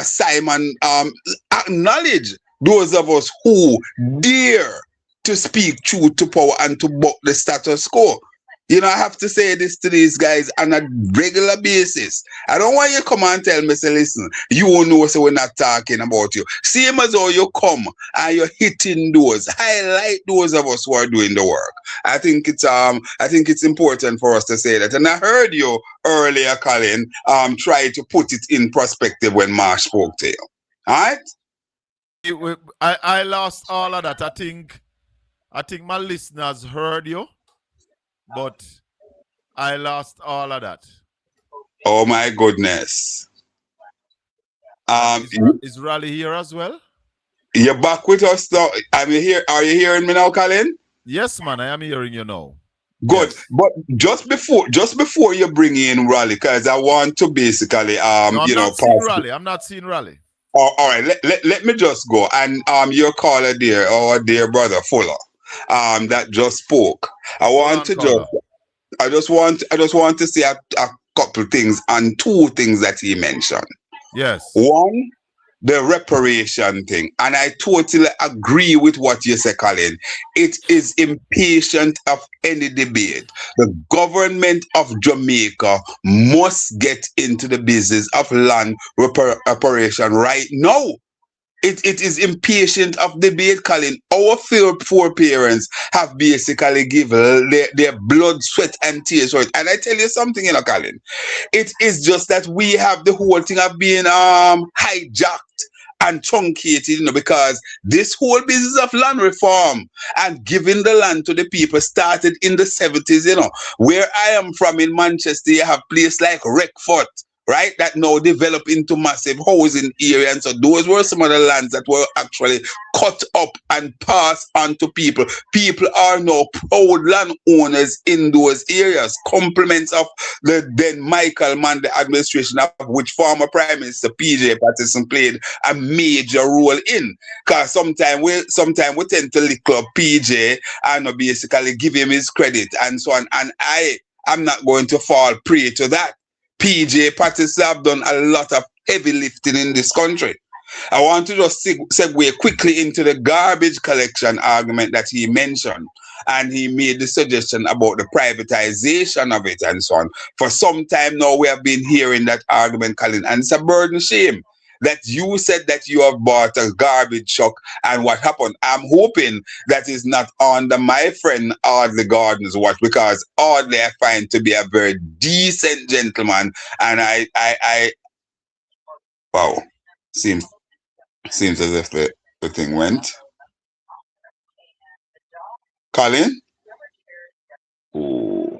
Simon, acknowledge those of us who dare to speak truth to power and to buck the status quo. You know, I have to say this to these guys on a regular basis. I don't want you to come and tell me, say, listen, you know, so we're not talking about you. Same as how you come and you're hitting those, highlight those of us who are doing the work. I think it's important for us to say that. And I heard you earlier, Colin, try to put it in perspective when Marsh spoke to you. All right? I lost all of that. I think my listeners heard you. But I lost all of that. Oh my goodness. Is Raleigh here as well? You're back with us now. Are you hearing me now, Colin? Yes, man, I am hearing you now. Good. Yes. But just before you bring in Raleigh, because I want to basically I'm not seeing Raleigh. Oh, all right, let me just go. And your caller there, our dear brother Fuller, that just spoke. I just want to say a couple things and two things that he mentioned. Yes. One, the reparation thing. And I totally agree with what you say, Colin. It is impatient of any debate. The government of Jamaica must get into the business of land reparation right now. It is impatient of debate, Colin. Our foreparents have basically given their blood, sweat, and tears for it. And I tell you something, Colin. It is just that we have the whole thing of being hijacked and truncated, because this whole business of land reform and giving the land to the people started in the 70s, Where I am from in Manchester, you have places like Reckford, right, that now develop into massive housing area. And so those were some of the lands that were actually cut up and passed on to people. People are now proud landowners in those areas. Compliments of the then Michael Mann, administration of which former Prime Minister PJ Patterson played a major role in. Because sometimes we tend to lick up PJ and basically give him his credit and so on. And I'm not going to fall prey to that. PJ Patterson have done a lot of heavy lifting in this country. I want to just segue quickly into the garbage collection argument that he mentioned. And he made the suggestion about the privatization of it and so on. For some time now, we have been hearing that argument, Colin, and it's a burden shame that you said that you have bought a garbage truck and what happened. I'm hoping that is not under my friend Audley Gordon's watch, because Audley I find to be a very decent gentleman, and I wow, seems as if the thing went. Colin? Ooh.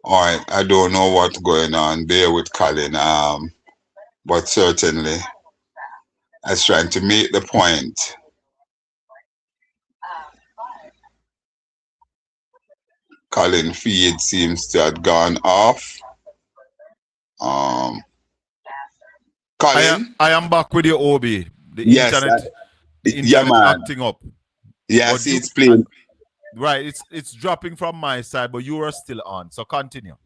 All right, I don't know what's going on there with Colin, but certainly I was trying to make the point. Colin feed seems to have gone off. Colin? I am back with you, Obi. The Yes, internet yeah, man. acting up. Yeah, But see, it's playing. Right, it's dropping from my side, but you are still on. So continue.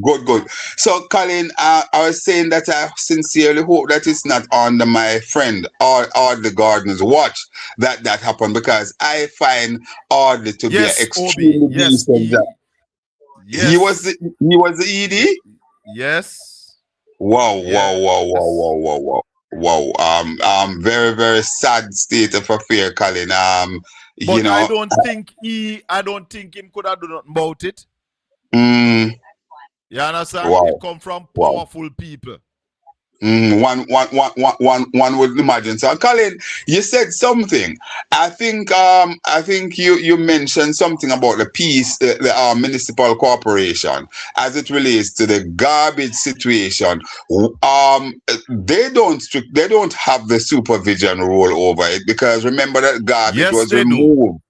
Good. So, Colin, I was saying that I sincerely hope that it's not under my friend or the gardener's watch that happened, because I find Audley to be an extremely decent guy. Yes. He was the ED? Yes. Wow. Very, very sad state of affair, Colin. But you know, I don't think him could have done nothing about it. You understand? Wow. It come from powerful people. One would imagine. So, Colin, you said something. I think you mentioned something about the peace, the municipal corporation, as it relates to the garbage situation. They don't have the supervision role over it, because remember that garbage was removed.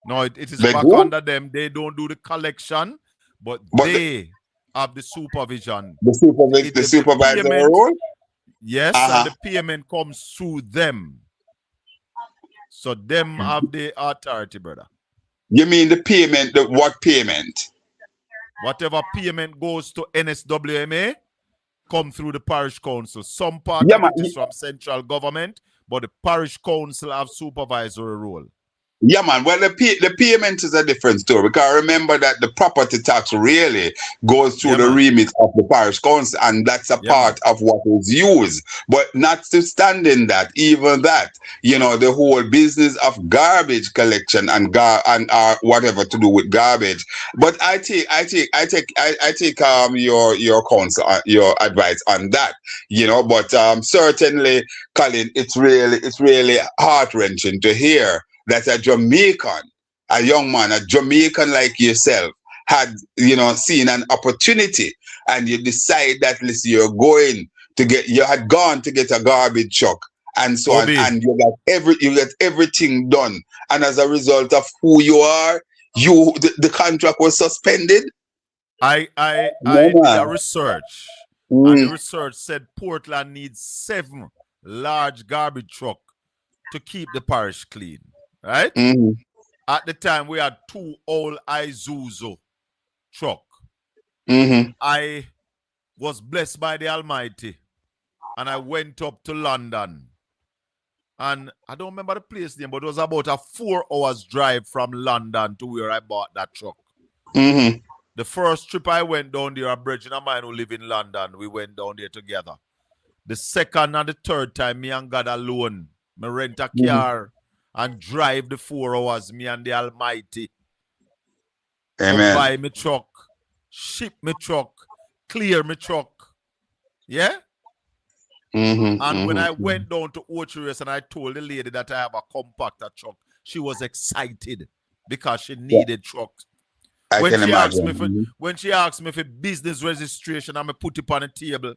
No, it is They back do? under them. They don't do the collection, but they have the supervision. The supervisor role? Yes, and the payment comes through them. So them have the authority, brother. You mean the payment, what payment? Whatever payment goes to NSWMA come through the parish council. Some part of it is from central government, but the parish council have supervisory role. Yeah, man. Well, the payment is a different story, because remember that the property tax really goes through the remit of the parish council, and that's a part of what is used. But notwithstanding that, even that, the whole business of garbage collection and whatever to do with garbage. But I take your counsel, your advice on that. But certainly, Colin, it's really heart-wrenching to hear that a Jamaican, a young man, a Jamaican like yourself, had, seen an opportunity, and you decide that, listen, you had gone to get a garbage truck and so on, and you got everything done, and as a result of who you are, the contract was suspended. I did a research, and the research said Portland needs 7 large garbage trucks to keep the parish clean. Right? At the time, we had 2 old Isuzu truck. I was blessed by the Almighty, and I went up to London. And I don't remember the place name, but it was about a 4 hours drive from London to where I bought that truck. The first trip I went down there, a brethren of mine who live in London, we went down there together. The second and the third time, me and God alone, me rent a car and drive the 4 hours, me and the Almighty. Amen. So buy me truck, ship me truck, clear me truck. Yeah? And when I went down to Orchard and I told the lady that I have a compactor truck, she was excited because she needed trucks. When she asked me for business registration, I'm going to put it on the table.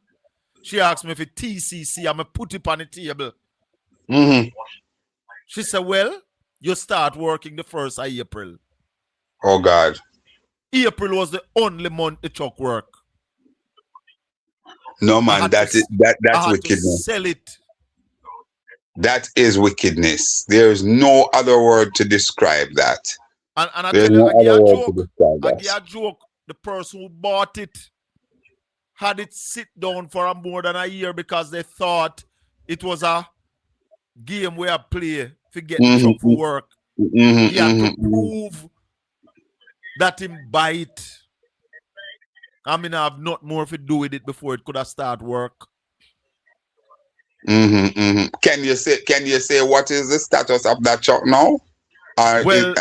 She asked me for TCC, I'm going to put it on the table. She said, well, you start working the 1st of April. Oh, God. April was the only month the truck worked. No, man, that's wickedness. Sell it. That is wickedness. There is no other word to describe that. And I tell you, I give a joke. The person who bought it had it sit down for more than a year because they thought it was a game where I play to get the truck for work. He had to prove that him buy it. I mean, I have not more to do with it before it could have started work. Can you say what is the status of that truck now? Well,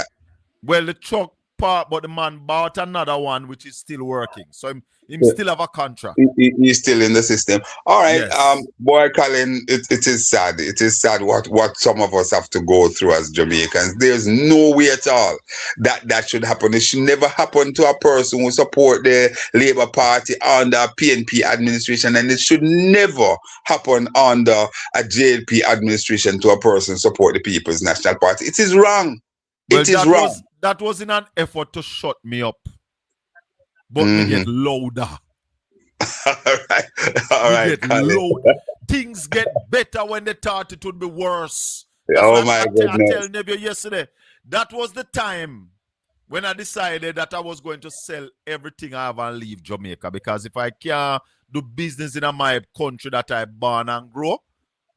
the truck part, but the man bought another one which is still working. So him still have a contract. He's still in the system. All right, Yes. boy, Colin, it is sad. It is sad what some of us have to go through as Jamaicans. There's no way at all that should happen. It should never happen to a person who support the Labour Party under a PNP administration, and it should never happen under a JLP administration to a person support the People's National Party. It is wrong. Well, it is wrong. That was in an effort to shut me up. But we get louder. All right, loud. Things get better when they thought it would be worse. My goodness. I tell Nebby yesterday, that was the time when I decided that I was going to sell everything I have and leave Jamaica, because if I can't do business in my country that I born and grow,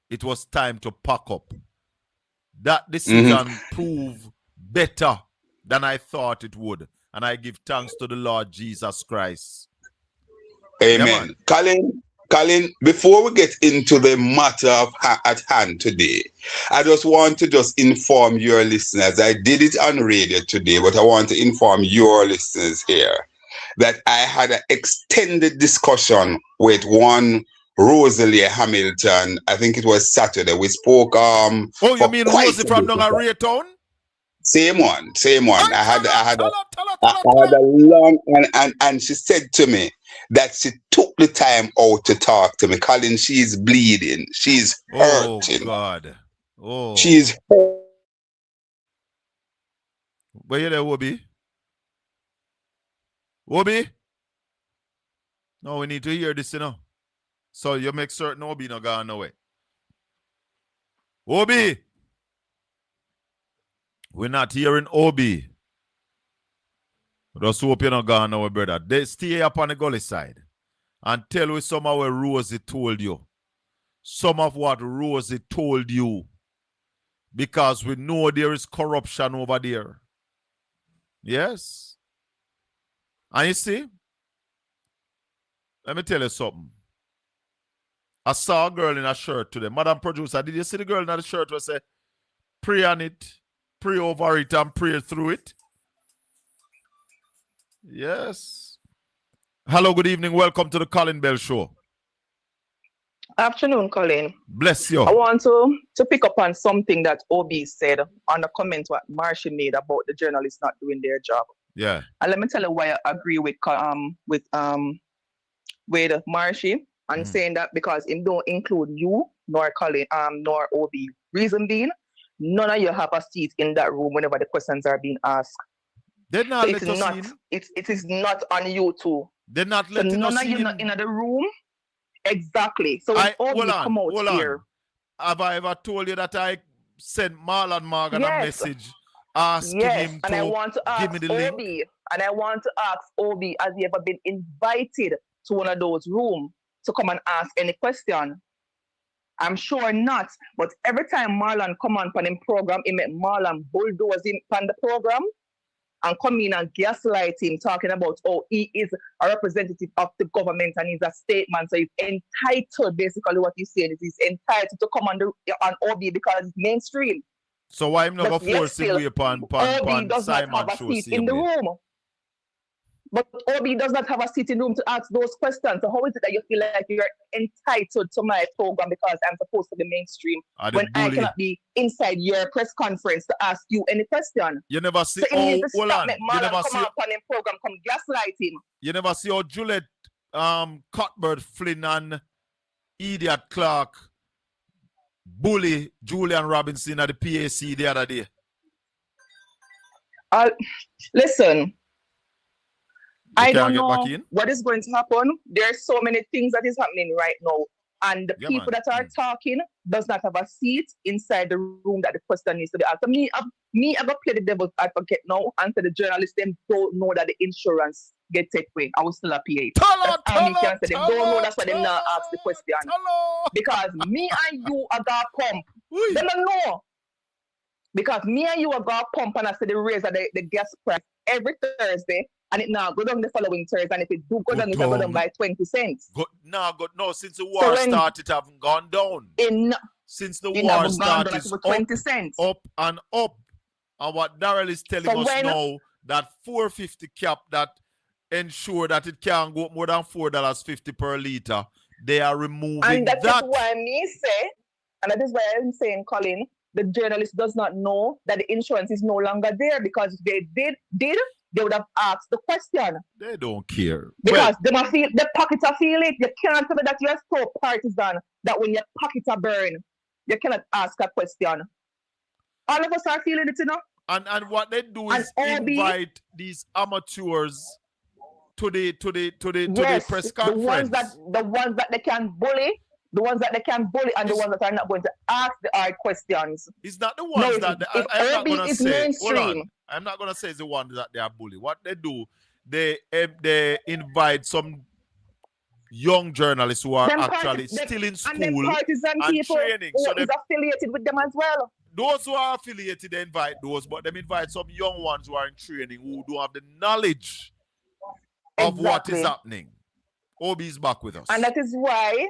it was time to pack up. That decision proved better than I thought it would. And I give thanks to the Lord Jesus Christ. Amen. Colin, before we get into the matter at hand today, I just want to inform your listeners. I did it on radio today, but I want to inform your listeners here that I had an extended discussion with one Rosalie Hamilton. I think it was Saturday. We spoke. Oh, you mean Rosie from Raytown? Same one. I had a long and she said to me that she took the time out to talk to me. Colin, she's bleeding. She's hurting. Oh God. Oh. She's hurt. Where you there, Wobby? Wobby? No, we need to hear this, you know. So you make certain Wobby not gone away. Wobby! We're not hearing Obi. Just hope you're not gone now, brother. They stay up on the gully side and tell me some of what Rosie told you. Some of what Rosie told you. Because we know there is corruption over there. Yes. And you see, let me tell you something. I saw a girl in a shirt today. Madam Producer, did you see the girl in the shirt who said, pray on it? Pray over it and pray through it. Yes. Hello, good evening. Welcome to the Colin Bell Show. Afternoon, Colin. Bless you. I want to pick up on something that Obi said on the comment what Marshy made about the journalists not doing their job. Yeah. And let me tell you why I agree with Marshy and saying that because it don't include you nor Colin nor Obi. Reason being, none of you have a seat in that room whenever the questions are being asked. They're not so letting us in. It is not on you two. They're not letting us in. None of you not in the room. Exactly. So when Obi come out here. Have I ever told you that I sent Marlon Morgan a message asking him and I want to ask give me the Obi, link? And I want to ask Obi, has he ever been invited to one of those rooms to come and ask any question? I'm sure not, but every time Marlon come on him program, he make Marlon bulldoze him on the program and come in and gaslight him, talking about, oh, he is a representative of the government and he's a statesman, so he's entitled, basically what he's saying is he's entitled to come on OB because it's mainstream. So why him never force him upon OB does not have a seat in the room. But Obi does not have a seat in the room to ask those questions. So how is it that you feel like you're entitled to my program because I'm supposed to be mainstream when I cannot be inside your press conference to ask you any question? You never see. So you never see. Come him program, come gaslight him. You never see how Juliet, Cuthbert Flynn and Idiot Clark bully Julian Robinson at the PAC the other day. Listen. I don't know what is going to happen. There are so many things that is happening right now. And the people that are talking does not have a seat inside the room that the question needs to be asked. So me, I go play the devil's advocate now and say the journalists, them don't know that the insurance get taken away. I will still appear. They don't know that's why they not ask the question. Because me and you are going to pump. They don't know. Because me and you are going to pump and I say the raise of the gas price every Thursday. And it now go down the following Thursday, and if it do go down, it will go down by 20 cents. No, since the war started, it haven't gone down. Since the war started, it's 20 cents. Up and up. And what Darrell is telling us now, that $4.50 cap that ensure that it can't go up more than $4.50 per liter. They are removing and that. that. Is why me say, and that is why I'm saying, Colin, the journalist does not know that the insurance is no longer there, because if they did, they would have asked the question. They don't care. Because they must feel the pockets are feel it. You can't tell me that you're so partisan that when your pockets are burned, you cannot ask a question. All of us are feeling it, you know. And what they do is invite these amateurs to the press conference. The ones that they can bully. The ones that they can bully and the ones that are not going to ask the hard questions. It's not the ones I'm not going to say. Hold on. I'm not going to say it's the ones that they are bully. What they do, they invite some young journalists who are actually still in school and training. So they're affiliated with them as well. Those who are affiliated, they invite those, but they invite some young ones who are in training who don't have the knowledge of what is happening. Obi is back with us. And that is why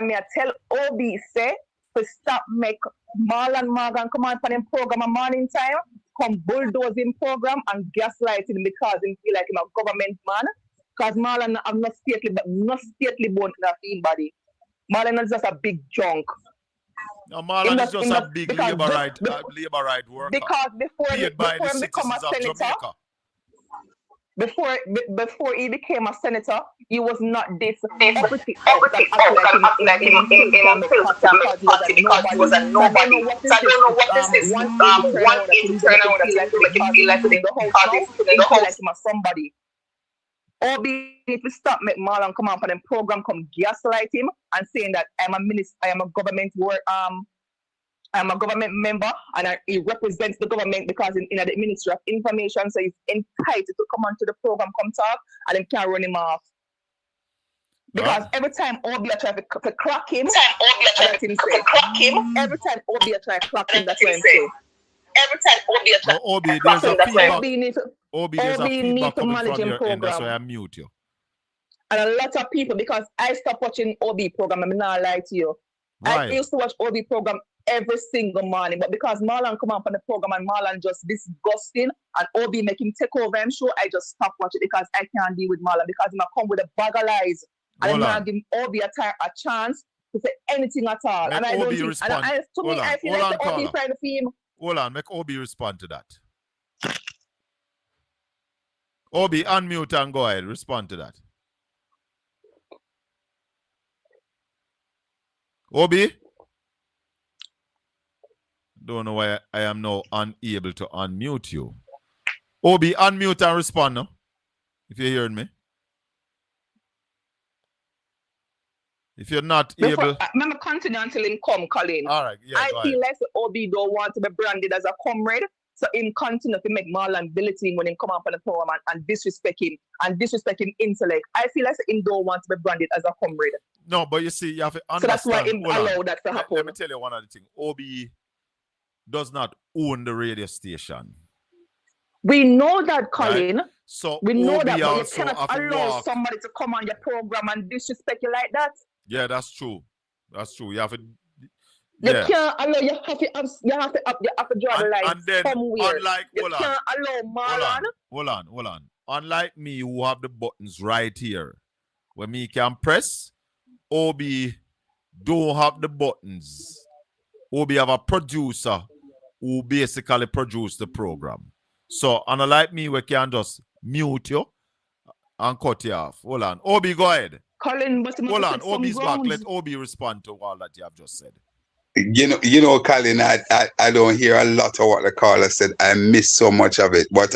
me I tell Obi say to stop make Marlon Morgan come on for them program a morning time, come bulldozing program and gaslighting because he feel like he's a government man. Because Marlon have no stately bone in his body. Marlon is just a big junk. No, Marlon is just a big labor right worker. Because before he become a senator, before he became a senator, he was not this everything like he was a nobody. So I don't know what this is. One internal that make him feel like in the house like him as somebody. Obi, if you stop make Marlon come on for them program, come gaslight him and saying that I'm a minister, I am a government I'm a government member and he represents the government because in the Ministry of Information, so he's entitled to come onto the program, come talk, and then can't run him off. Because every time Obi try to clock him, every time Obi try to clock him, that's what I'm saying. Every time Obi try to clock him, that's why Obi need to manage him program. That's why I mute you. And a lot of people, because I stopped watching Obi program, I'm not lie to you. Right. I used to watch Obi program every single morning, but because Marlon come up on the program and Marlon just disgusting and Obi make him take over, I'm sure I just stopped watching because I can't deal with Marlon because he come with a bag of lies and I'm not giving Obi a chance to say anything at all. Make and I Obi don't think, respond. and I feel like the Obi trying to feed him. Hold on, make Obi respond to that. Obi, unmute and go ahead, respond to that. Obi? Don't know why I am now unable to unmute you. Obi, unmute and respond now. If you're hearing me. If you're not able... I'm going to continue until him come, Colin. All right, yeah, I feel like the Obi don't want to be branded as a comrade, so him continue to make Marlon belittle him when he come up on the program and disrespect him intellect. I feel like him don't want to be branded as a comrade. No, but you see, you have to understand. So that's why him allow that to happen. Let me tell you one other thing. Obi does not own the radio station. We know that, Colin. Right? So we know that, but you cannot allow somebody to come on your program and disrespect you like that. Yeah, that's true. That's true. You have to. You can't allow. You have to draw the line somewhere. You can't allow Marlon. Hold on. Unlike me, who have the buttons right here, where me can press, Obi don't have the buttons. Obi have a producer who basically produce the program. So, unlike me, we can just mute you and cut you off. Hold on. Obi, go ahead. Colin, hold on. Obi's back. Let Obi respond to all that you have just said. You know, Colin, I don't hear a lot of what the caller said. I missed so much of it. But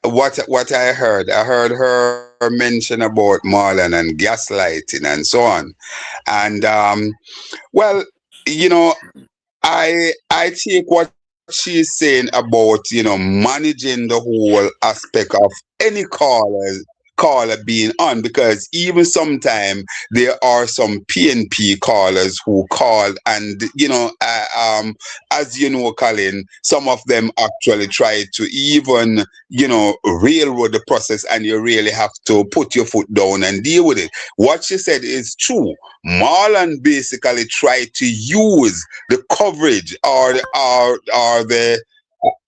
what I heard her mention about Marlon and gaslighting and so on. And well, you know, I take what she's saying about, you know, managing the whole aspect of any caller being on, because even sometimes there are some PNP callers who call and, you know, as you know, Colin, some of them actually try to even, you know, railroad the process, and you really have to put your foot down and deal with it. What she said is true. Marlon basically tried to use the coverage or the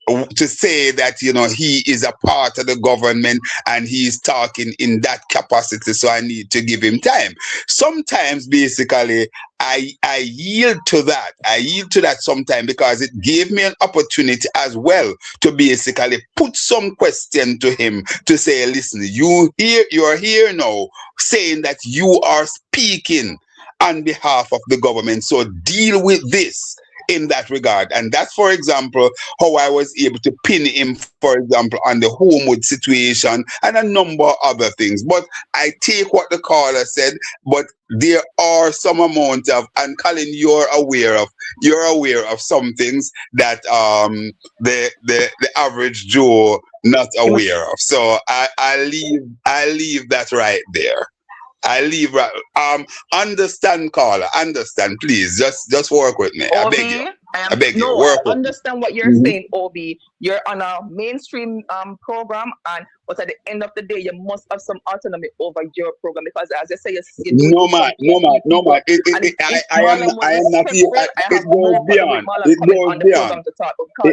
to say that, you know, he is a part of the government and he's talking in that capacity, so I need to give him time. Sometimes basically I yield to that. I yield to that sometimes because it gave me an opportunity as well to basically put some question to him to say, listen, you're here now saying that you are speaking on behalf of the government, so deal with this in that regard. And that's, for example, how I was able to pin him, for example, on the Homewood situation and a number of other things. But I take what the caller said, but there are some amount of, and Colin, you're aware of some things that the average Joe not aware of. So I leave that right there. I leave right. Understand, caller. Understand, please. Just work with me. I beg you. I beg you. Work I understand what you're saying, Obi. You're on a mainstream program, but at the end of the day, you must have some autonomy over your program because, as I say, you do no man. I am not here. It goes beyond. It goes beyond.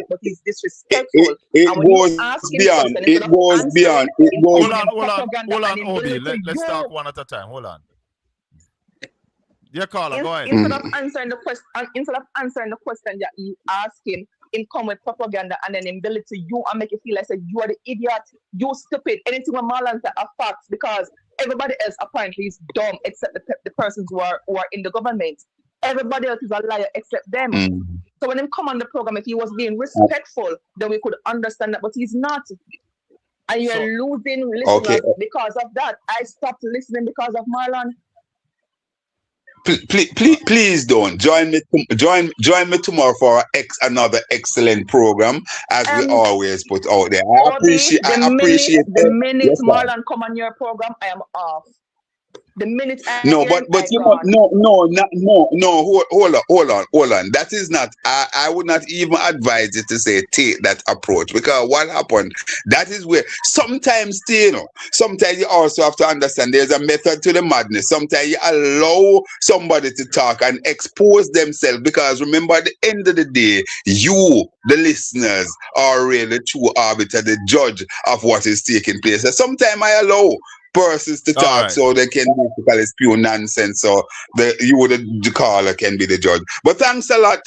But he's disrespectful. It goes beyond. It goes beyond. Hold on, Obi. Let's talk one at a time. Hold on. Yeah, caller, go ahead. Instead of answering the question that you ask him, him come with propaganda and then him build it to you and make you feel like you are the idiot, you stupid. Anything with Marlon that are facts because everybody else apparently is dumb except the persons who are in the government. Everybody else is a liar except them. So when him come on the program, if he was being respectful, then we could understand that, but he's not. And you're losing listeners because of that. I stopped listening because of Marlon. Please don't join me tomorrow for another excellent program as we always put out there. I appreciate the minute Marlon come on your program, I am off. The minute hold on. That is not. I would not even advise you to say take that approach because what happened? That is where sometimes sometimes you also have to understand there's a method to the madness. Sometimes you allow somebody to talk and expose themselves because remember at the end of the day, you, the listeners, are really the true arbiter, the judge of what is taking place. And sometimes I allow persons to talk so they can basically spew nonsense, so the caller can be the judge. But thanks a lot,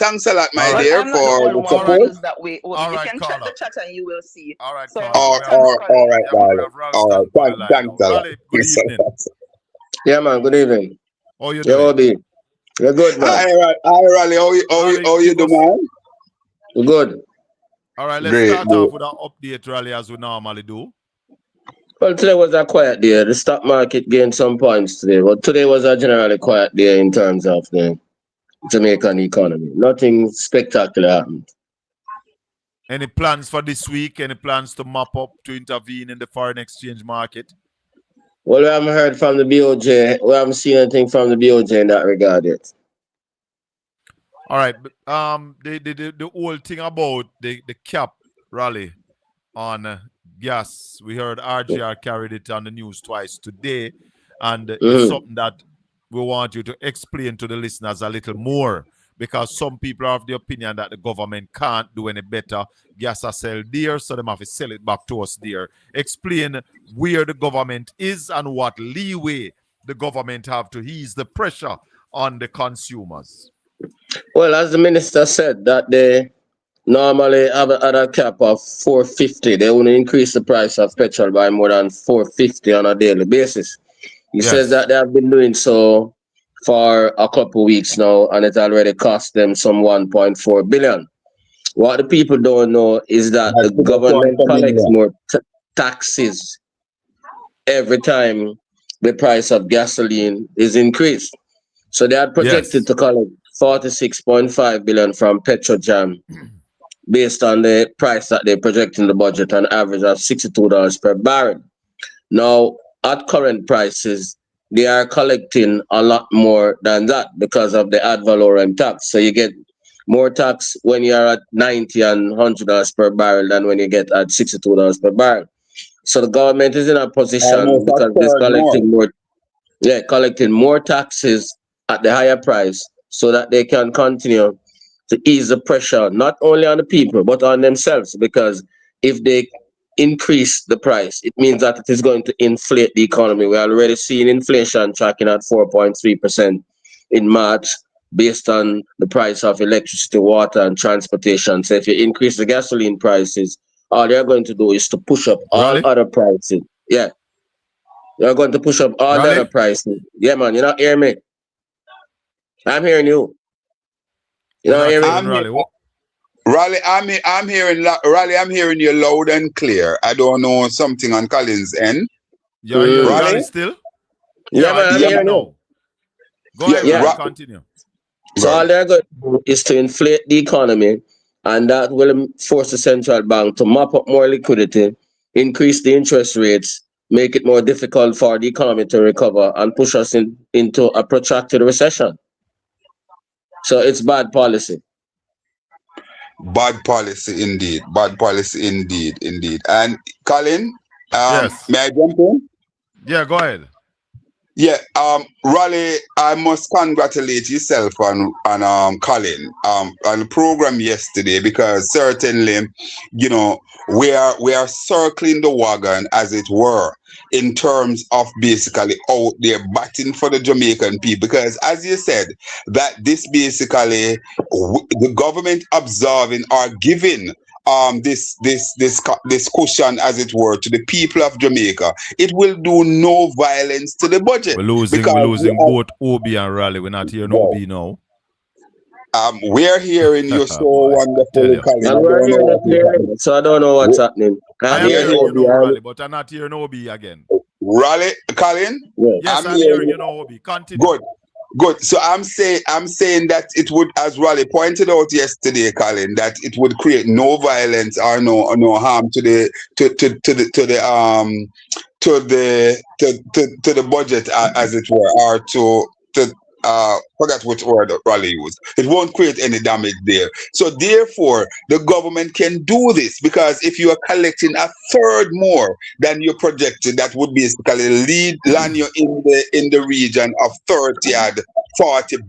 my dear, for the support. That way. You can check the chat and you will see. All right, thanks a lot. Good evening. Yeah, man, good evening. How you doing? You're good, man. Hi, Raleigh. How you doing, man? We're good. All right, let's start off with our update, Raleigh, as we normally do. Well, today was a quiet day. The stock market gained some points today, but today was a generally quiet day in terms of the Jamaican economy. Nothing spectacular happened. Any plans for this week? Any plans to mop up, to intervene in the foreign exchange market? Well, we haven't heard from the BOJ. We haven't seen anything from the BOJ in that regard yet. All right. The whole thing about the cap rally on gas, we heard RGR carried it on the news twice today, and it's something that we want you to explain to the listeners a little more, because some people are of the opinion that the government can't do any better. Gas are sell dear, so they have to sell it back to us dear. Explain where the government is and what leeway the government have to ease the pressure on the consumers. Well, as the minister said, that they normally have a cap of $4.50. They want to increase the price of petrol by more than $4.50 on a daily basis. He says that they have been doing so for a couple of weeks now, and it already cost them some $1.4 billion. What the people don't know is that the government collects more taxes every time the price of gasoline is increased. So they had projected to collect $46.5 billion from Petrojam, based on the price that they project in the budget, an average of $62 per barrel. Now, at current prices, they are collecting a lot more than that because of the ad valorem tax. So you get more tax when you're at $90 and $100 per barrel than when you get at $62 per barrel. So the government is in a position because it's collecting more taxes at the higher price so that they can continue to ease the pressure, not only on the people, but on themselves. Because if they increase the price, it means that it is going to inflate the economy. We're already seeing inflation tracking at 4.3% in March, based on the price of electricity, water, and transportation. So if you increase the gasoline prices, all they're going to do is to push up all other prices. Yeah. You're going to push up all the other prices. Yeah, man, you're not hearing me. I'm hearing you. You know what I mean? Raleigh, I'm hearing you loud and clear. I don't know something on Colin's end. You're hearing Raleigh still? Yeah, man, I'm hearing you. Go ahead, Raleigh, continue. So all they're going to do is to inflate the economy, and that will force the central bank to mop up more liquidity, increase the interest rates, make it more difficult for the economy to recover, and push us into a protracted recession. So it's bad policy. Bad policy indeed. Bad policy indeed. And Colin, yes. May I jump in? Yeah, go ahead. Yeah, Raleigh, I must congratulate yourself and Colin on the program yesterday, because certainly, you know, we are circling the wagon, as it were, in terms of basically out there batting for the Jamaican people. Because as you said, that this basically the government observing or giving this cushion, as it were, to the people of Jamaica, it will do no violence to the budget. We're losing both Obi and Raleigh. We're not hearing Obi now. We're hearing you so wonderfully, Colin. So I don't know what's happening. I'm hearing you now, Raleigh, but I'm not hearing Obi again. Raleigh, Colin? Yes, I'm hearing you now, Obi. Continue. Good. So I'm saying that it would, as Raleigh pointed out yesterday, Colin, that it would create no violence or no harm to the budget, as it were, or to forget which word Raleigh used. It won't create any damage there. So therefore, the government can do this, because if you are collecting a third more than you projected, that would basically land you in the region of $40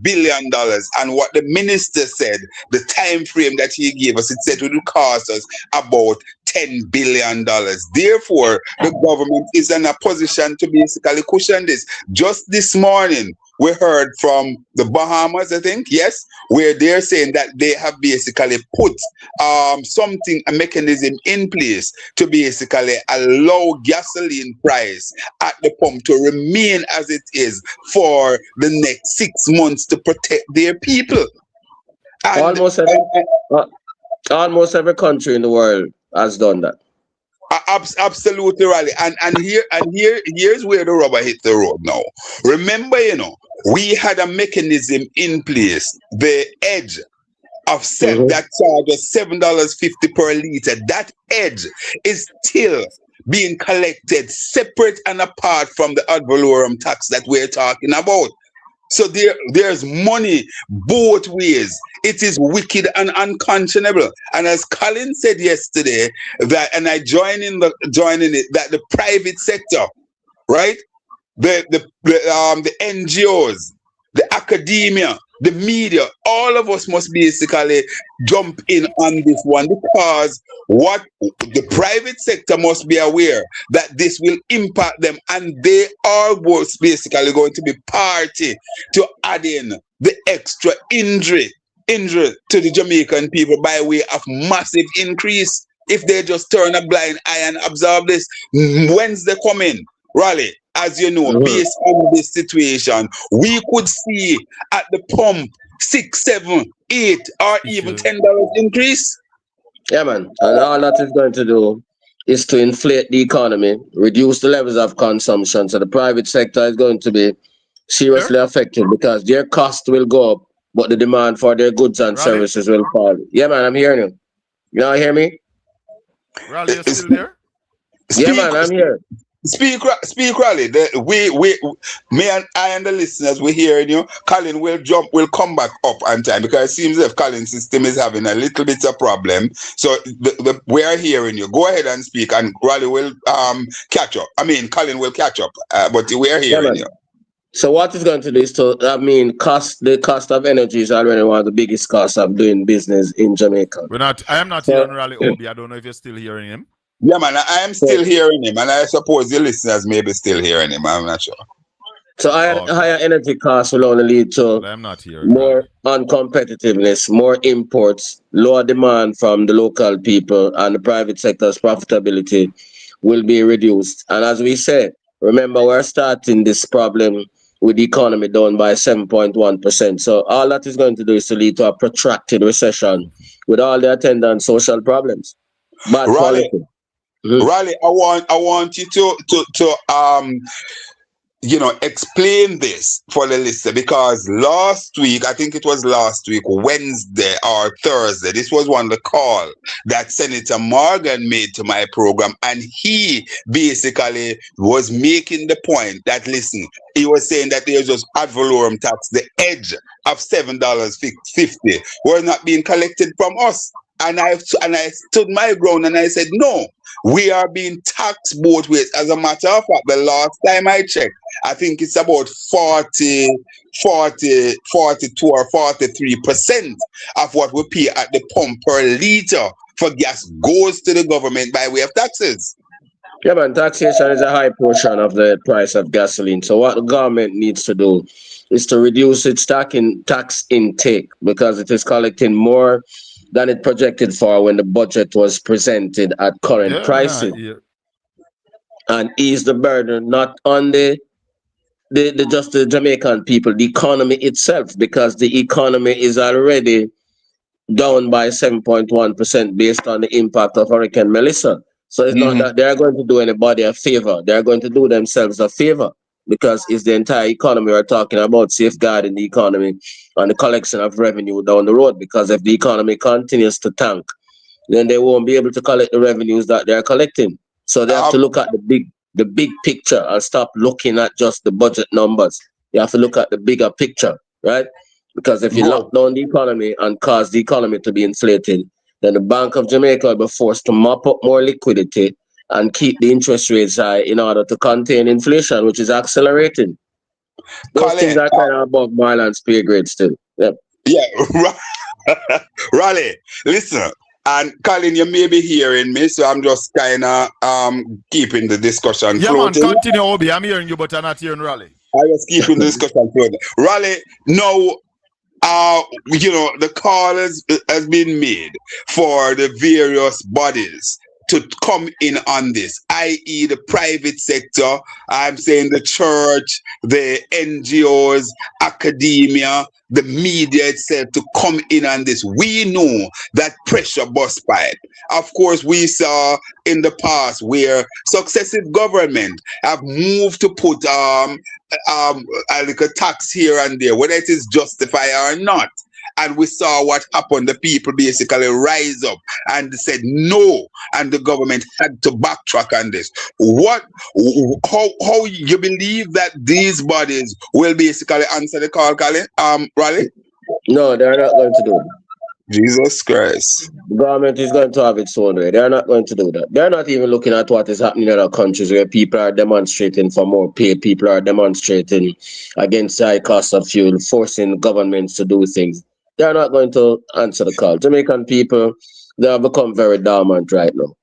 billion. And what the minister said, the time frame that he gave us, it said it would cost us about $10 billion. Therefore, the government is in a position to basically cushion this. Just this morning, we heard from the Bahamas, I think, yes, where they're saying that they have basically put a mechanism in place to basically allow gasoline price at the pump to remain as it is for the next 6 months to protect their people. And almost every country in the world has done that. Absolutely, Raleigh. And here's where the rubber hit the road now. Remember, we had a mechanism in place, the edge of that charge of $7.50 per liter. That edge is still being collected separate and apart from the ad valorem tax that we're talking about. So there's money both ways. It is wicked and unconscionable. And as Colin said yesterday, that, and I join in it, that the private sector, right, the NGOs, the academia, the media, all of us must basically jump in on this one, because what the private sector must be aware that this will impact them, and they are basically going to be party to add in the extra injury to the Jamaican people by way of massive increase if they just turn a blind eye and absorb this. When's they coming, Raleigh? As you know, based on this situation, we could see at the pump $6, $7, $8, or even $10 increase. Yeah, man. And all that is going to do is to inflate the economy, reduce the levels of consumption. So the private sector is going to be seriously affected, because their cost will go up, but the demand for their goods and services will fall. Yeah, man, I'm hearing you. You not hear me? Raleigh, you're still there? Yeah, man, I'm here. Speak, Raleigh. Me and I and the listeners, we're hearing you. Colin will come back up on time, because it seems as if Colin's system is having a little bit of problem. So we are hearing you. Go ahead and speak, and Raleigh will catch up. I mean, Colin will catch up, but we are hearing you. So what it's going to do is the cost of energy is already one of the biggest costs of doing business in Jamaica. I am not hearing Raleigh Obi. I don't know if you're still hearing him. Yeah, man, I am still hearing him, and I suppose the listeners may be still hearing him. I'm not sure. So higher energy costs will only lead to more uncompetitiveness, more imports, lower demand from the local people, and the private sector's profitability will be reduced. And as we said, remember, we're starting this problem with the economy down by 7.1%. So all that is going to do is to lead to a protracted recession with all the attendant social problems. Bad Raleigh, policy. Raleigh, I want you to explain this for the listener, because last week, I think it was last week, Wednesday or Thursday, this was one of the calls that Senator Morgan made to my program, and he basically was making the point that, listen, he was saying that there's just ad valorem tax, the edge of $7.50 was not being collected from us. And I stood my ground and I said, no, we are being taxed both ways. As a matter of fact, the last time I checked, I think it's about 42 or 43% of what we pay at the pump per liter for gas goes to the government by way of taxes. Yeah, man, taxation is a high portion of the price of gasoline. So what the government needs to do is to reduce its tax intake, because it is collecting more than it projected for when the budget was presented at current prices. And ease the burden not on the Jamaican people, the economy itself, because the economy is already down by 7.1% based on the impact of Hurricane Melissa. So it's not that they're going to do anybody a favor. They're going to do themselves a favor, because it's the entire economy we're talking about, safeguarding the economy and the collection of revenue down the road. Because if the economy continues to tank, then they won't be able to collect the revenues that they're collecting. So they have to look at the big picture and stop looking at just the budget numbers. You have to look at the bigger picture, right? Because if you lock down the economy and cause the economy to be inflated, then the Bank of Jamaica will be forced to mop up more liquidity and keep the interest rates high in order to contain inflation, which is accelerating. Those things are kind of above Marlon's pay grade still. Yep. Yeah, Raleigh, listen, and Colin, you may be hearing me, so I'm just kind of keeping the discussion floating. Yeah, man, continue, Obi. I'm hearing you, but I'm not hearing Raleigh. I was keeping the discussion floating. Raleigh, no. The call has been made for the various bodies to come in on this, i.e. the private sector. I'm saying the church, the NGOs, academia, the media itself, to come in on this. We know that pressure bust pipe. Of course, we saw in the past where successive government have moved to put a little tax here and there, whether it is justified or not. And we saw what happened. The people basically rise up and said no, and the government had to backtrack on this. How you believe that these bodies will basically answer the call, Raleigh? No, they're not going to do it. Jesus Christ. The government is going to have its own way. They're not going to do that. They're not even looking at what is happening in other countries where people are demonstrating for more pay. People are demonstrating against the high cost of fuel, forcing governments to do things. They're not going to answer the call. Jamaican people, they have become very dormant right now.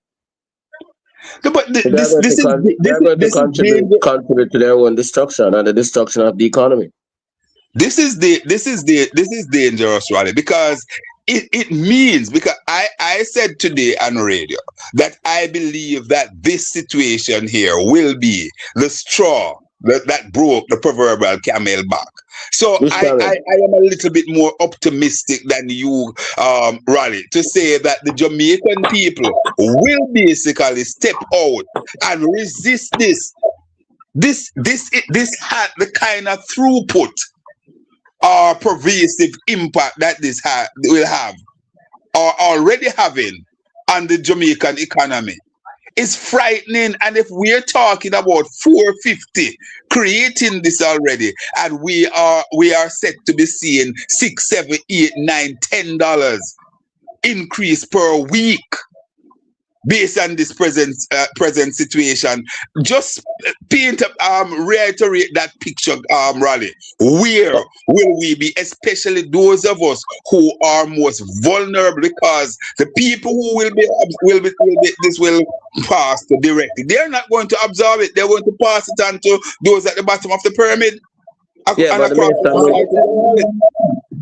No, but they're going to contribute to their own destruction and the destruction of the economy. This is dangerous, Raleigh, because it means, because I said today on radio that I believe that this situation here will be the straw that broke the proverbial camel back. So I am a little bit more optimistic than you, Raleigh, to say that the Jamaican people will basically step out and resist this. This had the kind of throughput or pervasive impact that this will have, or already having, on the Jamaican economy. It's frightening. And if we're talking about $4.50 creating this already, and we are set to be seeing $6, $7, $8, $9, $10 increase per week, based on this present situation. Just paint up, reiterate that picture, Raleigh. Where will we be, especially those of us who are most vulnerable, because the people who this will pass to directly. They're not going to absorb it. They're going to pass it on to those at the bottom of the pyramid. Yeah, but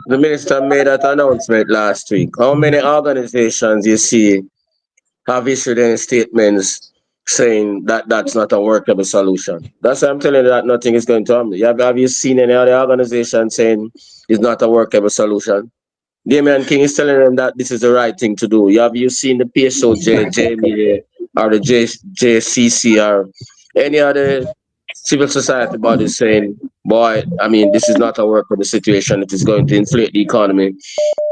the minister made that announcement last week. How many organizations you see have issued any statements saying that that's not a workable solution? That's why I'm telling you that nothing is going to happen. Have you seen any other organization saying it's not a workable solution? Damian King is telling them that this is the right thing to do. Have you seen the PSO, JMA, or the JCC, or any other civil society bodies saying, boy, I mean, this is not a workable situation. It is going to inflate the economy,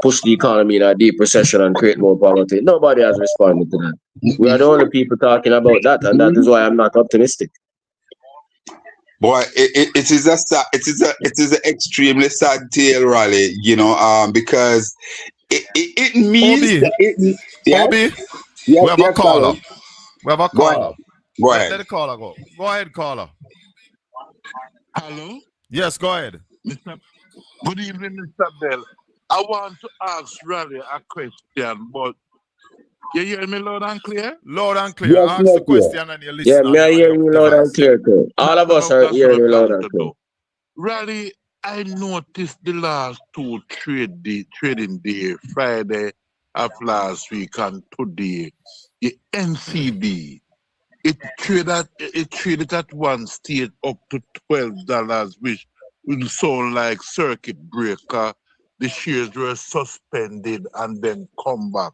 push the economy in a deep recession, and create more poverty? Nobody has responded to that. We are the only people talking about that, and that is why I'm not optimistic. Boy, it is an extremely sad tale, Raleigh. You know, because it means Obi, we have a caller. We have a caller. Go ahead. Let the caller go. Go ahead, caller. Hello? Yes, go ahead. Good evening, Mr. Bell. I want to ask Raleigh a question, but you hear me loud and clear? Loud and clear. Yes, ask the question and you listen. Yeah, me I hear you loud and clear too. All of us are hearing you loud and clear. Raleigh, I noticed the last two trading day, Friday of last week and today, the NCB, it traded at one stage up to $12, which will sound like circuit breaker. The shares were suspended and then come back.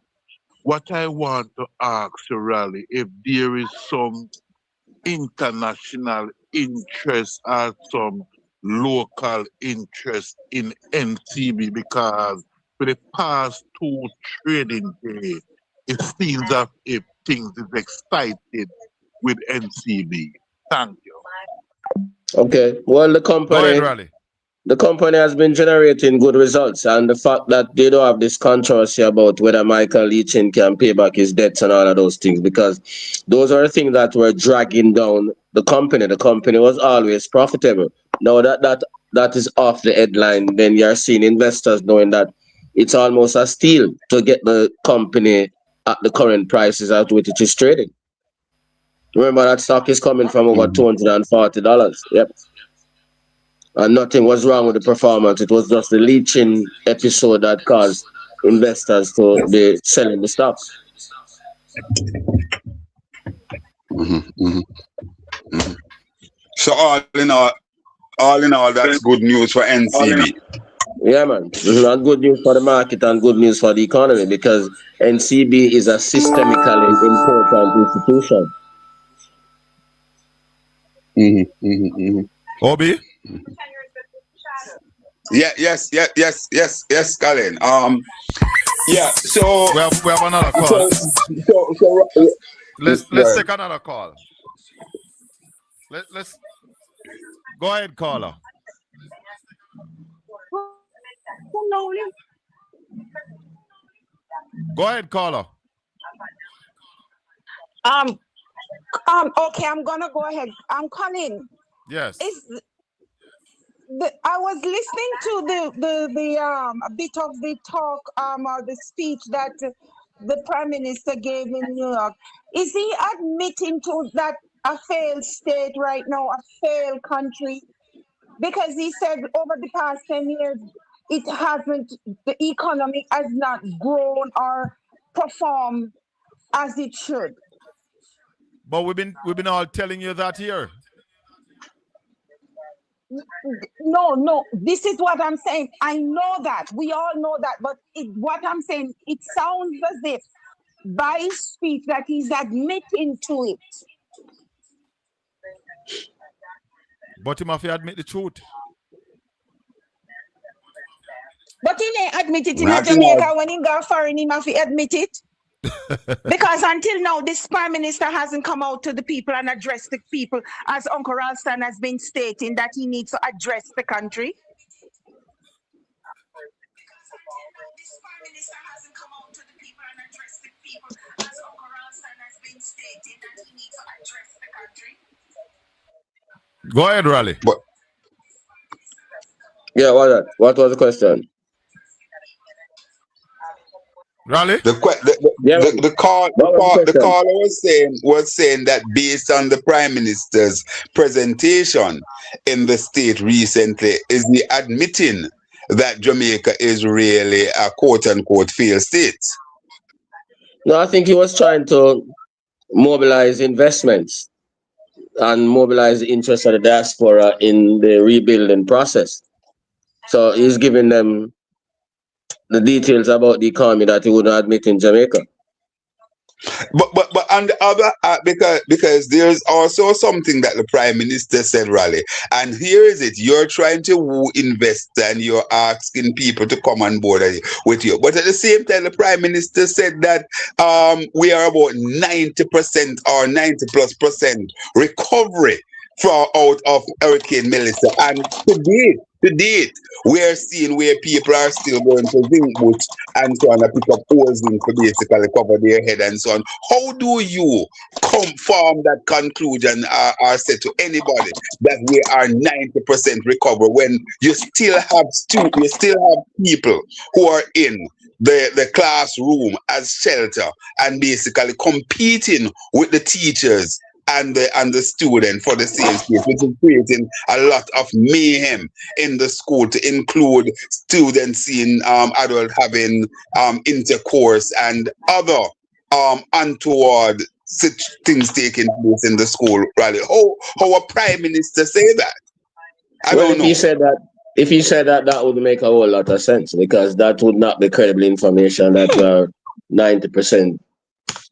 What I want to ask you, Raleigh, if there is some international interest or some local interest in NCB, because for the past two trading days, it seems as if things is excited with NCB. Thank you. Okay. Well, the company has been generating good results, and the fact that they don't have this controversy about whether Michael Leachin can pay back his debts and all of those things, because those are the things that were dragging down the company. The company was always profitable. Now that is off the headline, then you're seeing investors knowing that it's almost a steal to get the company at the current prices at which it is trading. Remember, that stock is coming from over $240. Yep. And nothing was wrong with the performance. It was just the Leachin episode that caused investors to be selling the stock. So all in all, that's good news for NCB. Yeah, man. And good news for the market and good news for the economy, because NCB is a systemically important institution. Obi? Yes, Colin. Yeah, so we have another call. So let's take another call. Let's go ahead, caller. Go ahead, caller. Okay, I'm gonna go ahead. I'm calling. Yes. I was listening to the a bit of the talk or the speech that the Prime Minister gave in New York. Is he admitting to that a failed state right now, a failed country? Because he said over the past 10 years, the economy has not grown or performed as it should. But we've been all telling you that here. No, this is what I'm saying. I know that. We all know that. But what I'm saying, it sounds as if by his speech that he's admitting to it. But he must admit the truth. But he ain't admit it in Jamaica. When he go foreign, he must admit it. Because until now, this Prime Minister hasn't come out to the people and addressed the people, as Uncle Ralston has been stating that he needs to address the country. Go ahead, Raleigh. But yeah, what was the question? Raleigh? The caller was saying that based on the Prime Minister's presentation in the state recently, is he admitting that Jamaica is really a quote unquote failed state? No, I think he was trying to mobilize investments and mobilize the interest of the diaspora in the rebuilding process. So he's giving them the details about the economy that he wouldn't admit in Jamaica. But on the other, because there's also something that the Prime Minister said, Raleigh, and here is it: you're trying to woo investors and you're asking people to come on board with you. But at the same time, the Prime Minister said that we are about 90% or 90+% recovery out of Hurricane Melissa, and to date, we are seeing where people are still going to zinc boots and so on, and pick up zinc to basically cover their head and so on. How do you form that conclusion or say to anybody that we are 90% recovered when you still have people who are in the classroom as shelter and basically competing with the teachers and the student for the same space, which is creating a lot of mayhem in the school, to include students seeing adults having intercourse and other untoward things taking place in the school. Rally. How a Prime Minister say that? I don't know. If he said that, that would make a whole lot of sense, because that would not be credible information that we are 90%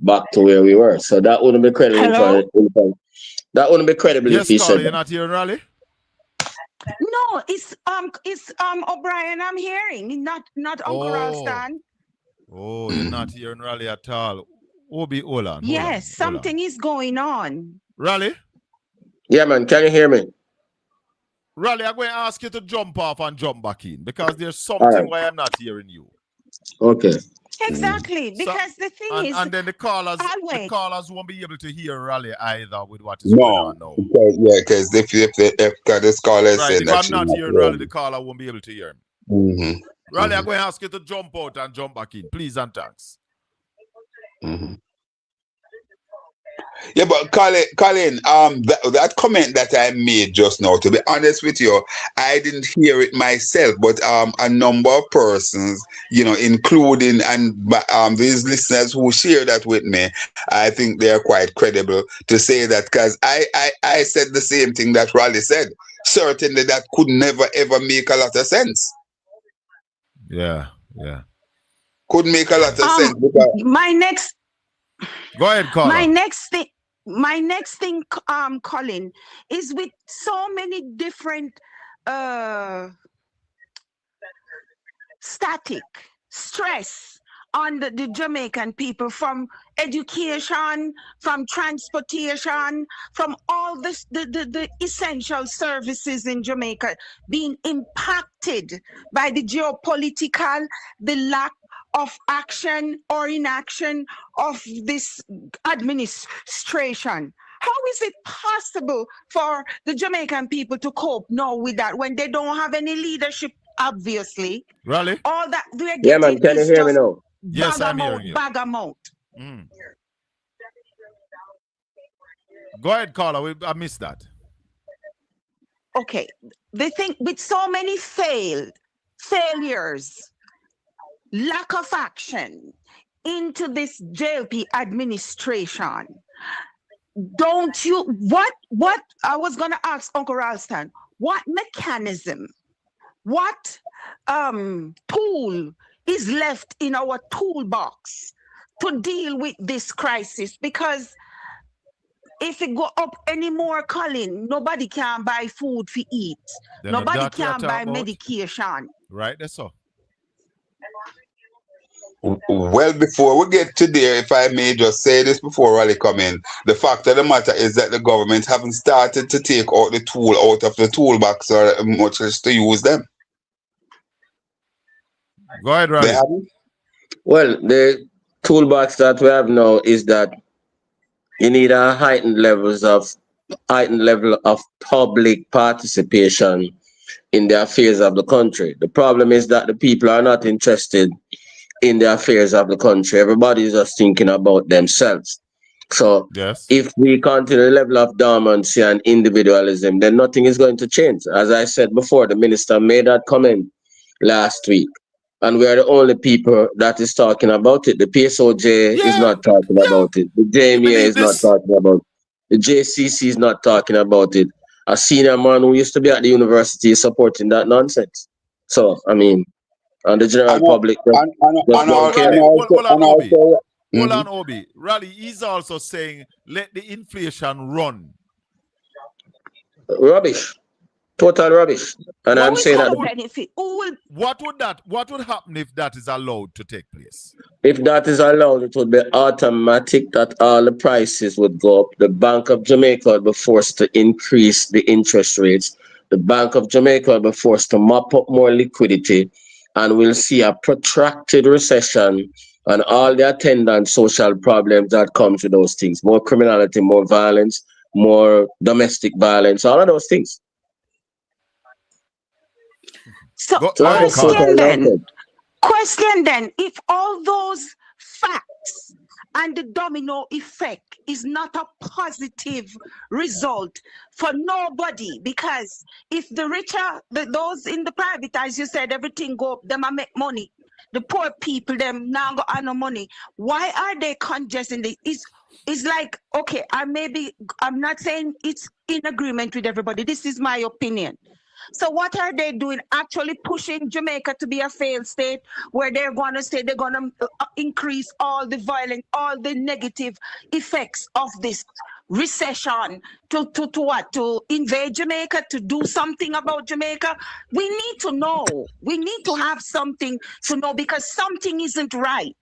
back to where we were. So that wouldn't be credible. That wouldn't be credible if he said. You're not hearing Raleigh? No, it's O'Brien I'm hearing, not Uncle Ralston. Oh, you're not hearing Raleigh at all. Obi, hold on. Yes, something is going on. Raleigh? Yeah, man, can you hear me? Raleigh, I'm going to ask you to jump off and jump back in, because there's something why I'm not hearing you. Okay. Exactly, because the thing is, and then the callers won't be able to hear Raleigh either with what is going on now. Because if this caller is saying if that I'm not hearing Raleigh, the caller won't be able to hear him. Raleigh, I'm going to ask you to jump out and jump back in, please and thanks. Yeah, but Colin, that comment that I made just now, to be honest with you, I didn't hear it myself, but a number of persons, including and these listeners who share that with me, I think they are quite credible to say that, because I said the same thing that Raleigh said. Certainly that could never ever make a lot of sense. Yeah. Could make a lot of sense. Because Go ahead, caller. My next thing, Colin, is with so many different stress on the Jamaican people, from education, from transportation, from all the essential services in Jamaica being impacted by the geopolitical, the lack of action or inaction of this administration. How is it possible for the Jamaican people to cope now with that when they don't have any leadership, obviously? Raleigh? All that they're Yeah, man, getting can you is hear me just now? Yes, I'm hearing you. bag amount. Go ahead, caller. I missed that. Okay. The thing with so many failures, lack of action into this JLP administration, don't you, what I was going to ask Uncle Ralston, what mechanism, what tool is left in our toolbox to deal with this crisis? Because if it go up anymore, Colin, nobody can buy food to eat. Nobody can buy medication. Right, that's all. Well, before we get to there, if I may just say this before Raleigh come in, the fact of the matter is that the government haven't started to take out the tool out of the toolbox or much as to use them. Go ahead, Raleigh. Well, the toolbox that we have now is that You need a heightened level of public participation in the affairs of the country. The problem is that the people are not interested in the affairs of the country. Everybody is just thinking about themselves. So if we continue the level of dormancy and individualism, then nothing is going to change. As I said before, the minister made that comment last week. And we are the only people that is talking about it. The PSOJ is not talking about it. The JMA is not talking about it. The JCC is not talking about it. A senior man who used to be at the university is supporting that nonsense. So, I mean, and the general public don't care. Hold on, Obi. Raleigh is also saying, let the inflation run. Rubbish. Total rubbish. And I'm saying that what would happen if that is allowed to take place? If that is allowed, it would be automatic that all the prices would go up. The Bank of Jamaica would be forced to increase the interest rates. The Bank of Jamaica will be forced to mop up more liquidity, and we'll see a protracted recession and all the attendant social problems that comes with those things. More criminality, more violence, more domestic violence, all of those things. So question then, if all those facts and the domino effect is not a positive result for nobody, because if the richer, those in the private, as you said, everything go up, them a make money. The poor people, them now got no money. Why are they congesting? It's like, okay, I'm not saying it's in agreement with everybody. This is my opinion. So what are they doing? Actually pushing Jamaica to be a failed state, where they're going to say they're going to increase all the violence, all the negative effects of this recession to what? To invade Jamaica, to do something about Jamaica? We need to know. We need to have something to know, because something isn't right.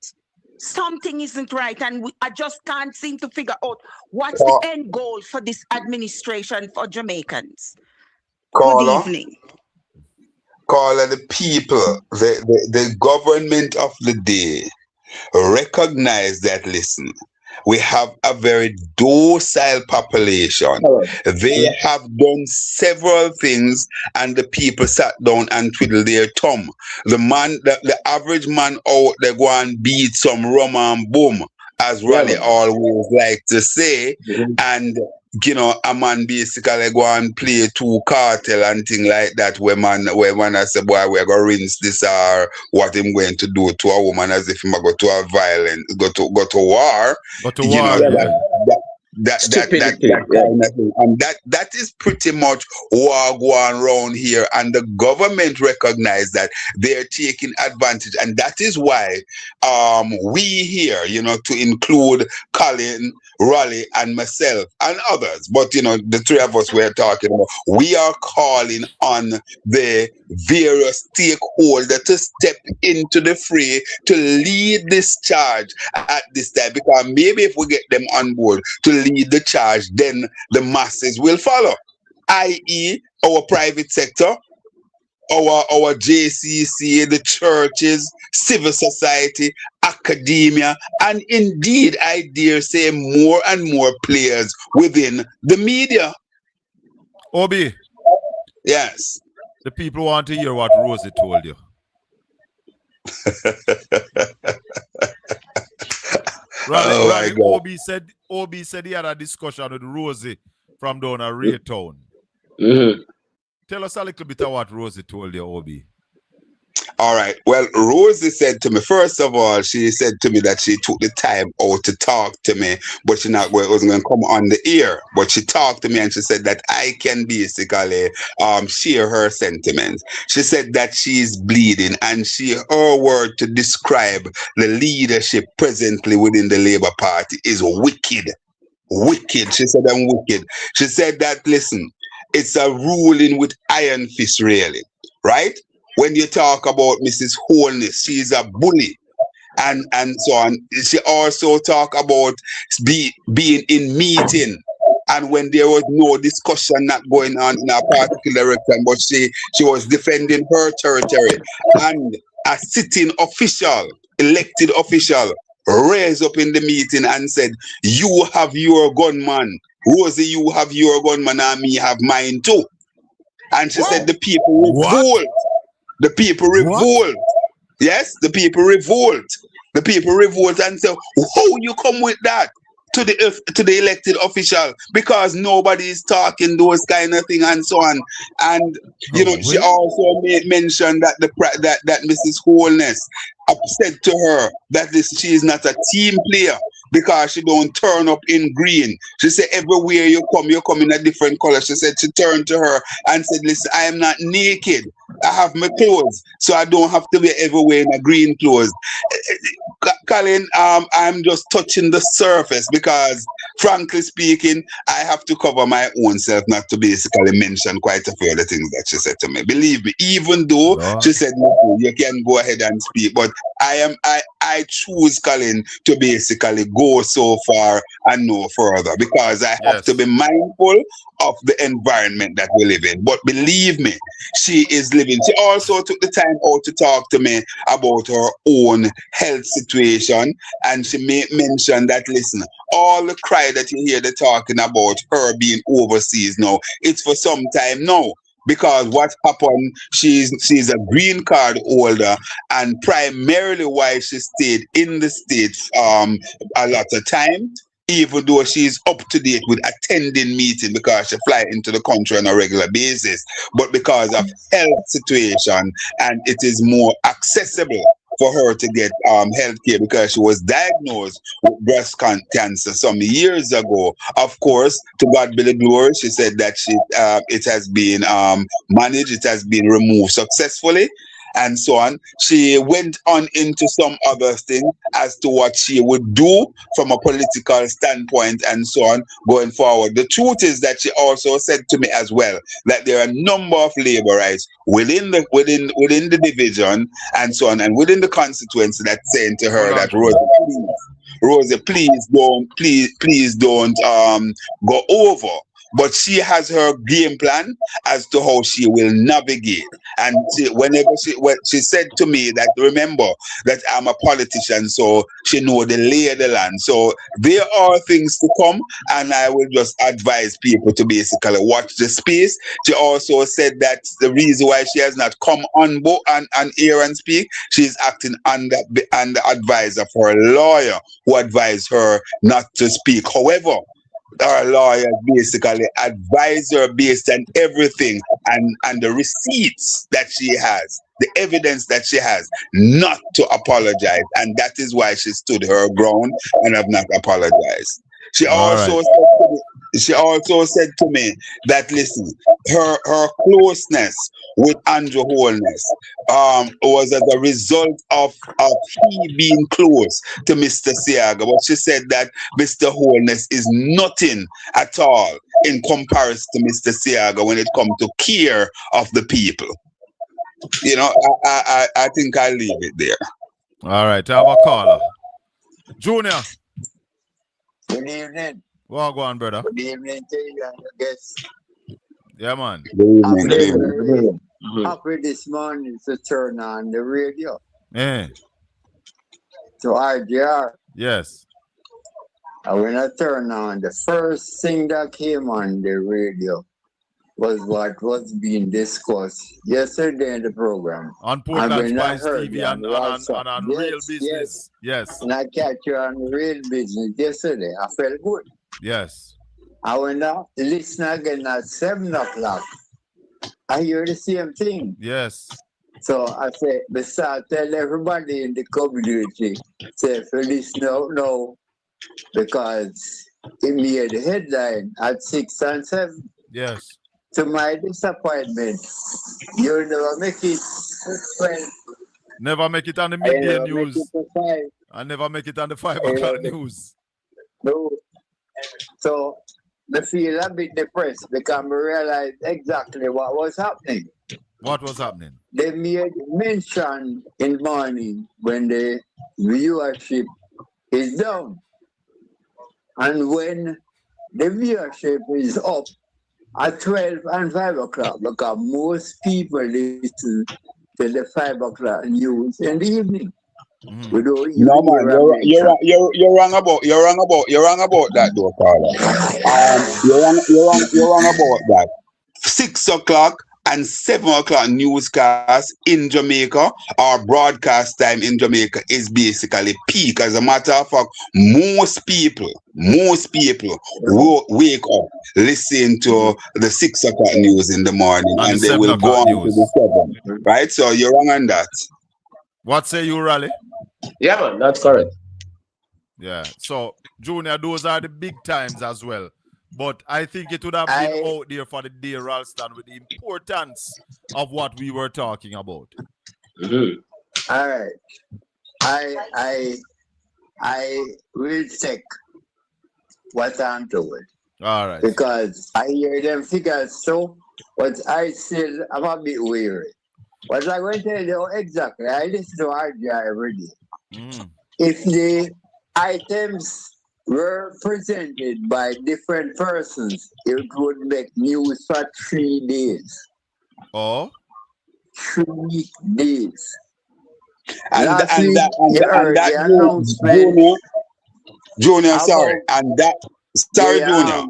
Something isn't right, and I just can't seem to figure out what's the end goal for this administration for Jamaicans. Caller, good evening. Caller, the people, the government of the day recognize that, listen, we have a very docile population. They have done several things, and the people sat down and twiddled their thumb. The average man out there go and beat some rum and boom, as Raleigh always like to say, and you know, a man basically go and play two cartel and thing like that, where man I say, boy, we're gonna rinse this, or what I'm going to do to a woman, as if I'm go to a violent, go to war. That kind of thing. And that is pretty much what going around here, and the government recognize that they're taking advantage, and that is why we here, you know, to include Colin, Raleigh, and myself and others, but you know, the three of us we're talking about, we are calling on the various stakeholders to step into the fray, to lead this charge at this time, because maybe if we get them on board to lead the charge, then the masses will follow, i.e. our private sector, our JCC, the churches, civil society, academia, and indeed, I dare say, more and more players within the media. Obi. Yes. The people want to hear what Rosie told you. Obi said he had a discussion with Rosie from down at Raytown. Tell us a little bit of what Rosie told you, Obi. All right. Well, Rosie said to me, first of all, she said to me that she took the time out to talk to me, but she wasn't going to come on the air. But she talked to me and she said that I can basically share her sentiments. She said that she's bleeding, and her word to describe the leadership presently within the Labour Party is wicked. Wicked. She said, I'm wicked. She said that, listen, it's a ruling with iron fist, really, right? When you talk about Mrs. Holness, she's a bully, and so on. She also talk about being in meeting, and when there was no discussion not going on in a particular direction, but she was defending her territory, and a sitting official, elected official, raised up in the meeting and said, you have your gunman. Rosie, you have your gunman and me have mine too. And she said the people revolt. The people revolt. Yes, the people revolt. The people revolt and say, how you come with that to the elected official? Because nobody is talking those kind of thing and so on. And you know, she also made mention that that Mrs. Holness said to her that she is not a team player because she don't turn up in green. She said everywhere you come in a different color. She said she turned to her and said, listen, I am not naked. I have my clothes, so I don't have to be everywhere in a green clothes. Colin, I'm just touching the surface because, frankly speaking, I have to cover my own self not to basically mention quite a few of the things that she said to me. Believe me, even though she said, no, you can go ahead and speak, but I choose, Colin, to basically go so far and no further because I have to be mindful of the environment that we live in. But believe me, she is living. She also took the time out to talk to me about her own health situation, and she mentioned that, listen, all the cry that you hear the talking about her being overseas now, it's for some time now. Because what happened, she's a green card holder, and primarily why she stayed in the States a lot of time, even though she's up to date with attending meetings because she fly into the country on a regular basis, but because of health situation, and it is more accessible for her to get health care because she was diagnosed with breast cancer some years ago. Of course, to God be the glory, she said that it has been managed, it has been removed successfully, and so on. She went on into some other thing as to what she would do from a political standpoint and so on going forward. The truth is that she also said to me as well that there are a number of labor rights within the division and so on, and within the constituency that's saying to her that Rosie, please don't go over. But she has her game plan as to how she will navigate. And she said to me that, remember that I'm a politician, so she know the lay of the land. So there are things to come, and I will just advise people to basically watch the space. She also said that the reason why she has not come on air and speak, she's acting under advice of her lawyer who advised her not to speak. However, our lawyers basically advise her based on everything and the receipts that she has, the evidence that she has, not to apologize. And that is why she stood her ground and have not apologized. She also said to me that, listen, her closeness with Andrew Holness was as a result of he being close to Mr. Seaga. But she said that Mr. Holness is nothing at all in comparison to Mr. Seaga when it comes to care of the people. You know, I think I'll leave it there. All right, I have a caller. Junior. Good evening. Well, go on, brother. Good evening to you and your guests. Yeah, man. Good evening. Happy this morning to turn on the radio. Yeah. To RGR. Yes. And when I turned on, the first thing that came on the radio was what was being discussed yesterday in the program. On PortlandspiceTV and on Real Business. Yes. And I catch you on Real Business yesterday. I felt good. Yes. I went out to listen again at 7 o'clock. I hear the same thing. Yes. So I said, besides, tell everybody in the community, say, for this no, because it made the headline at 6 and 7. Yes. To my disappointment, you never make it. Never make it on the midday news. I never make it on the 5 o'clock news. No. So I feel a bit depressed because I realized exactly what was happening. What was happening? They made mention in the morning when the viewership is down. And when the viewership is up at 12 and 5 o'clock, because most people listen to the 5 o'clock news in the evening. We don't even No man, hear America. you're wrong about that though, Carla. You're wrong about that. 6 o'clock and 7 o'clock newscast in Jamaica, our broadcast time in Jamaica is basically peak. As a matter of fact, most people will wake up, listen to the 6 o'clock news in the morning, and they will go on to the 7. Right? So you're wrong on that. What say you, Raleigh? Yeah, man, that's correct. Yeah. So, Junior, those are the big times as well. But I think it would have been out there for the day, Ralston, with the importance of what we were talking about. All right. I will check what I'm told. All right. Because I hear them figures so, but I'm a bit weary. What I'm going to tell you exactly, I listen to RGR every day. If the items were presented by different persons, it would make news for 3 days. Oh? 3 days. And that Junior, sorry, and that. Sorry, Junior.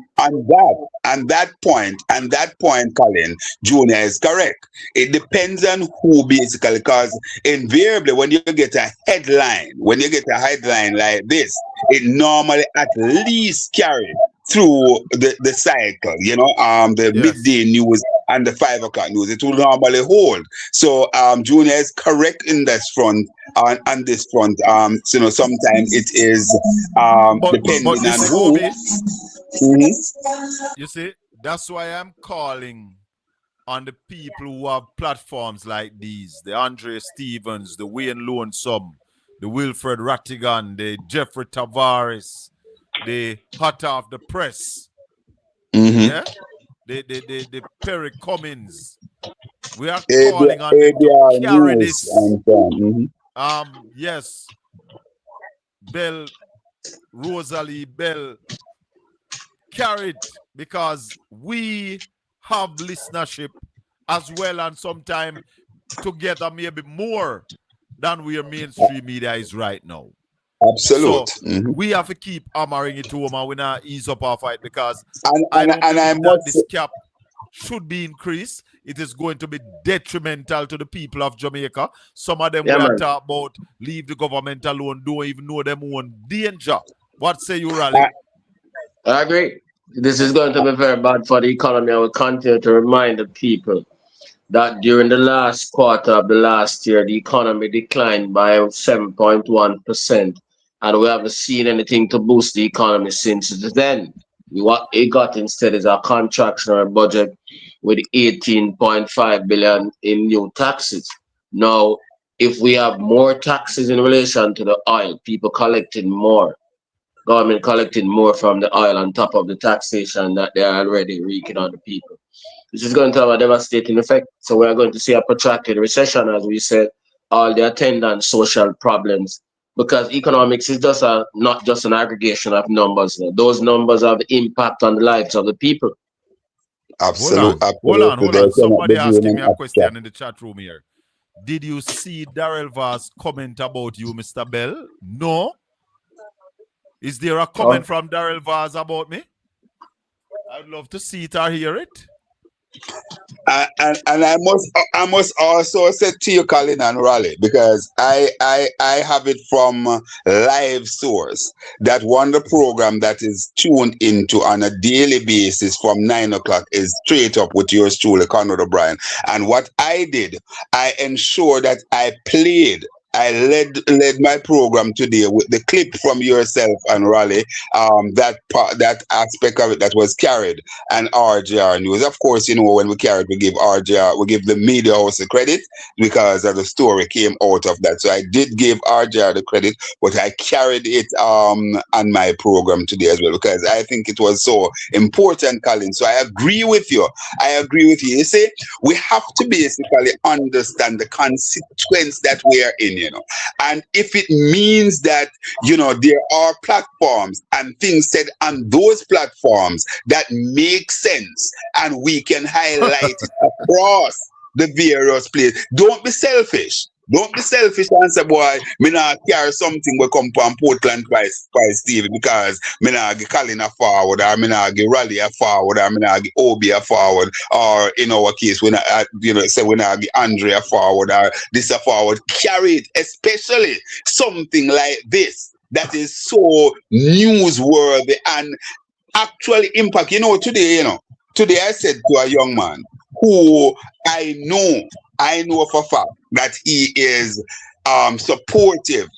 And that point, Colin, Junior is correct. It depends on who basically, because invariably when you get a headline like this, it normally at least carries through the cycle, the midday news and the 5 o'clock news. It will normally hold. So Junior is correct in this front. On this front, sometimes it is depending on who. You see, that's why I'm calling on the people who have platforms like these: the Andre Stevens, the Wayne Lonesome, the Wilfred Rattigan, the Jeffrey Tavares, the Hot Off the Press, yeah, the Perry Cummins. We are calling on them to carry this. Yes, Bell, Rosalie Bell, carry it, because we have listenership as well, and sometimes together maybe more than where mainstream media is right now. Absolute. So we have to keep hammering it home, and we not ease up our fight, because I don't believe that this cap should be increased. It is going to be detrimental to the people of Jamaica. Some of them will talk about leave the government alone, don't even know them own danger. What say you, Raleigh? I agree. This is going to be very bad for the economy. I will continue to remind the people that during the last quarter of the last year, the economy declined by 7.1%. And we haven't seen anything to boost the economy since then. What it got instead is a contractionary budget with 18.5 billion in new taxes. Now, if we have more taxes in relation to the oil, people collecting more, government collecting more from the oil on top of the taxation that they are already wreaking on the people, this is going to have a devastating effect. So we are going to see a protracted recession, as we said, all the attendant social problems, because economics is just not just an aggregation of numbers. Those numbers have impact on the lives of the people. Hold on. Somebody asking me a question in the chat room here. Did you see Darrell Vaz comment about you, Mr. Bell? No. Is there a comment from Darrell Vaz about me? I'd love to see it or hear it. And I must also say to you, Colin and Raleigh, because I have it from live source, that one of the program that is tuned into on a daily basis from 9 o'clock is Straight Up with yours truly, Conrad O'Brien. And what I did, I ensured that I led my program today with the clip from yourself and Raleigh, that aspect of it that was carried, and RJR News. Of course, when we carried, we give the media house the credit because of the story came out of that. So I did give RJR the credit, but I carried it on my program today as well, because I think it was so important, Colin. So I agree with you. You see, we have to basically understand the consequence that we are in. And if it means that, there are platforms and things said on those platforms that make sense and we can highlight it across the various places. Don't be selfish. Don't be selfish and say, boy, me not carry something will come from Portland Price TV because me not get Colin a forward, or me not get Raleigh a forward, or me not get Obi a forward, or in our case, we not, say we not get Andre a forward, or this a forward. Carry it, especially something like this that is so newsworthy and actually impact. Today I said to a young man who I know for a fact that he is supportive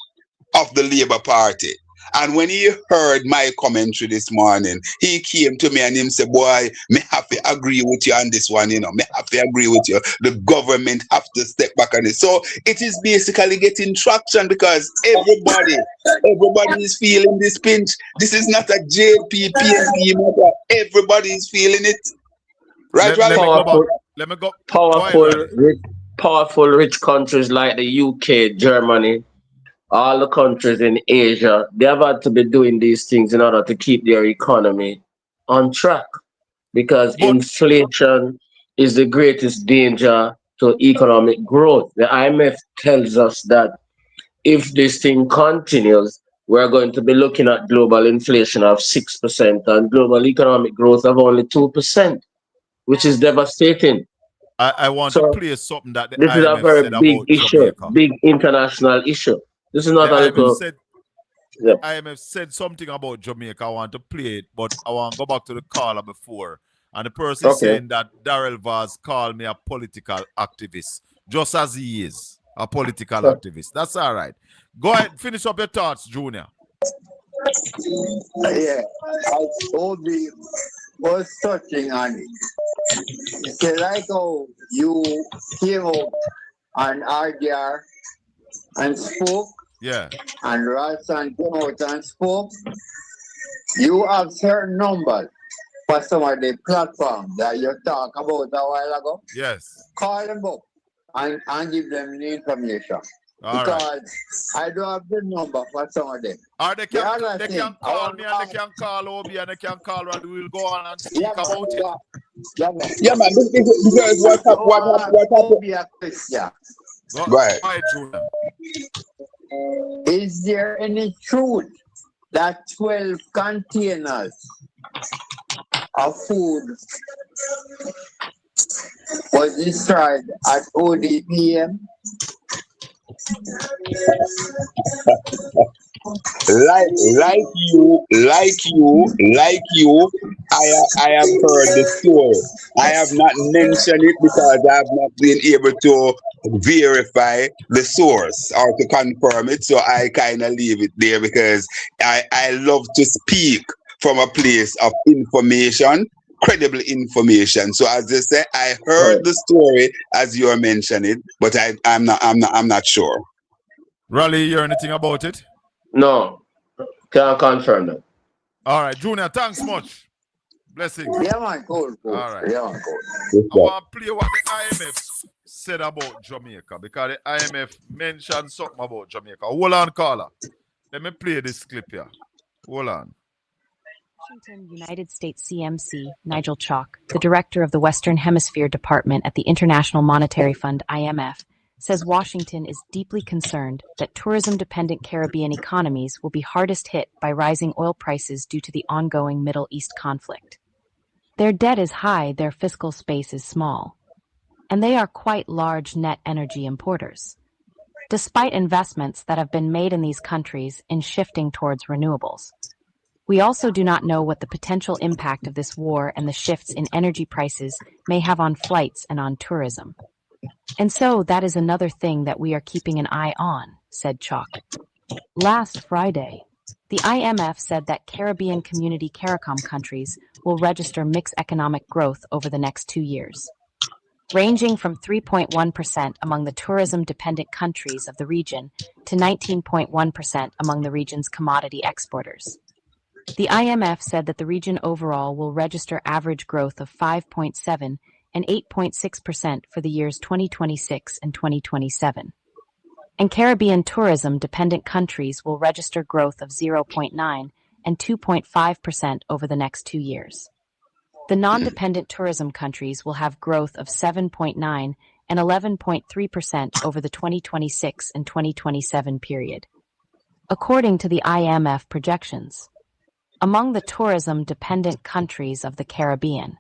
of the Labour Party. And when he heard my commentary this morning, he came to me and he said, boy, me have to agree with you on this one, me have to agree with you. The government have to step back on it. So it is basically getting traction because everybody is feeling this pinch. This is not a JP, PNP matter. Everybody is feeling it. Right, Let me go. Powerful, rich countries like the UK, Germany, all the countries in Asia, they have had to be doing these things in order to keep their economy on track. Because inflation is the greatest danger to economic growth. The IMF tells us that if this thing continues, we're going to be looking at global inflation of 6% and global economic growth of only 2%, which is devastating. I want to play something that the this IMF is a very said big about issue, Jamaica. big international issue. This is not a little. The IMF said something about Jamaica. I want to play it, but I want to go back to the caller before. And the person is saying that Darrell Vaz called me a political activist, just as he is a political activist. That's all right. Go ahead, finish up your thoughts, Junior. Yeah, I told you was touching on it. It's like how you came up on RDR and spoke. Yeah. And Ralston came out and spoke. You have certain numbers for some of the platforms that you talked about a while ago. Yes. Call them up and give them the information. Because I don't have the number for some of them. Or they can call me and they can call Obi and they can call and we'll go on and speak about it. Yeah, man. Because what happened? Right. Is there any truth that 12 containers of food was destroyed at ODPM? like you, I have heard the story. I have not mentioned it because I have not been able to verify the source or to confirm it. So I kind of leave it there because I love to speak from a place of information, credible information. So as they say, I heard the story as you are mentioning, but I'm not sure. Raleigh, you hear anything about it? No, can't confirm that. All right, Junior, thanks much. Blessings. Yeah, man, cool. All right. Yeah, man, cool. I want to play what the IMF said about Jamaica because the IMF mentioned something about Jamaica. Hold on, caller. Let me play this clip here. Hold on. Washington, United States CMC, Nigel Chalk, the director of the Western Hemisphere Department at the International Monetary Fund, IMF, says Washington is deeply concerned that tourism-dependent Caribbean economies will be hardest hit by rising oil prices due to the ongoing Middle East conflict. Their debt is high, their fiscal space is small, and they are quite large net energy importers, despite investments that have been made in these countries in shifting towards renewables. We also do not know what the potential impact of this war and the shifts in energy prices may have on flights and on tourism. And so that is another thing that we are keeping an eye on, said Chalk. Last Friday, the IMF said that Caribbean Community CARICOM countries will register mixed economic growth over the next 2 years, ranging from 3.1% among the tourism-dependent countries of the region to 19.1% among the region's commodity exporters. The IMF said that the region overall will register average growth of 5.7% and 8.6% for the years 2026 and 2027. And Caribbean tourism-dependent countries will register growth of 0.9% and 2.5% over the next 2 years. The non-dependent tourism countries will have growth of 7.9% and 11.3% over the 2026 and 2027 period, according to the IMF projections. Among the tourism-dependent countries of the Caribbean,